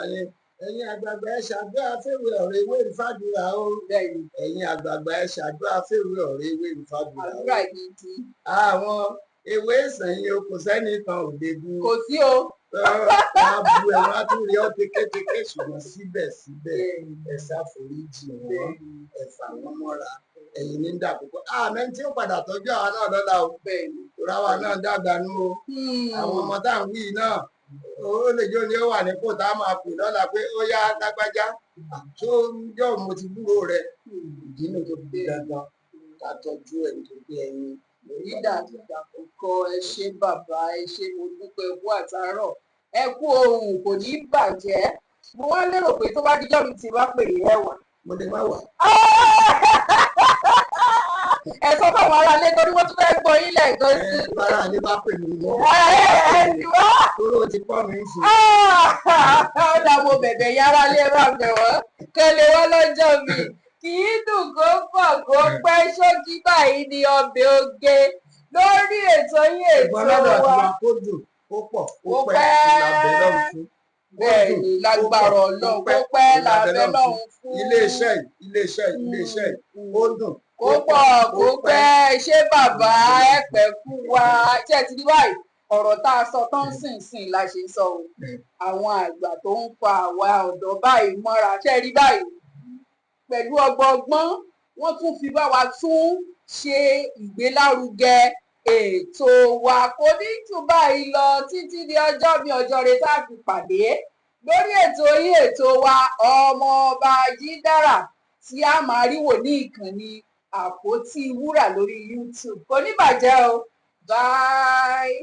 ẹ̀yin àgbààgbà ẹ ṣàdúrà fèwé ọ̀rẹ́ ìwé ìfàdúrà o ẹ̀yin àgbààgbà ẹ ṣàdúrà fèwé ọ̀rẹ́ ìwé ìfàdúrà o àwọn ewé ìsẹ̀yìn o kò sẹ́ni kan ò lè bu kò sí o wọ́n á bu ẹ̀ wọ́n á tún rí ọ́ kékékéké ṣùgbọ́n síbẹ̀síbẹ̀ ẹ ṣàforíjì wọn ẹ fà wọ́n mọ́ra ẹ̀yin ní dà púpọ̀ àmẹ́ tí ó padà tọ́jú àwa náà lọ́la o ìrora wa náà dàgbà nú o àwọn ọmọ tá à ń wí náà ó lè jó ni ó wà nípò tá a máa pè lọ́la pé ó yá lágbájá tó yọ mo ti gbúrò rẹ ìdí náà tó fi dandan ká tọ́jú ẹ̀ nítorí ẹ̀yin dídà àkọ́kọ́ ẹ ṣé bàbá ẹ ṣé mo dúpẹ́ kú àtàárọ̀ ẹ kú ohun kò ní bàjẹ́ mo wá lérò pé tó bá dijọ́ mi ti bá pè é wà. mo lè má wà. ẹ sọ fún àwọn aráalé torí wọ́n tún fẹ́ gbọ́ yín lẹ́ẹ̀kan sí. bára ní bá pè mí mọ́. torí o ti pọ́ mi ń sùn. ó dà mo bẹ̀bẹ̀ yín aráalé bá bẹ̀ wọ́n kẹ́lẹ́ wọ́n lọ́jọ́ mi kì í dùn kó pọ̀ kó pẹ́ ṣókí báyìí ni ọbẹ̀ oge lórí ètò yín ètò wa. ìgbọ́n lọ́dọ̀ tí wọn kó dùn kó pọ̀ kó pẹ́ làbẹ́ lọ́hùn fún. bẹ́ẹ̀ ni lágbára Ọlọ́run kó pẹ́ làbẹ́ lọ́hùn fún. iléeṣẹ́ yìí ó dùn kó pọ̀ kó pẹ́ ṣé bàbá ẹ pẹ́ fún wa ṣé ẹ ti rí báyìí ọ̀rọ̀ tá a sọ tán sìn la ṣe sọ o àwọn àgbà tó ń fa àwa ọ̀dọ́ báyìí mọ́ra ṣé ẹ rí báyìí pẹ̀lú ọgbọ́n wọ́n tún fi bá wa tún ṣe ìgbélárugẹ ètò wa kò ní jù báyìí lọ títí di ọjọ́ mi ọjọ́ rẹ tá a fi pàdé lórí ètò yìí ètò wa Ọmọọba Jídára tí a máa rí wò ní ìkànnì Àpótí Wúrà lórí YouTube kò ní bàjẹ́ o bye.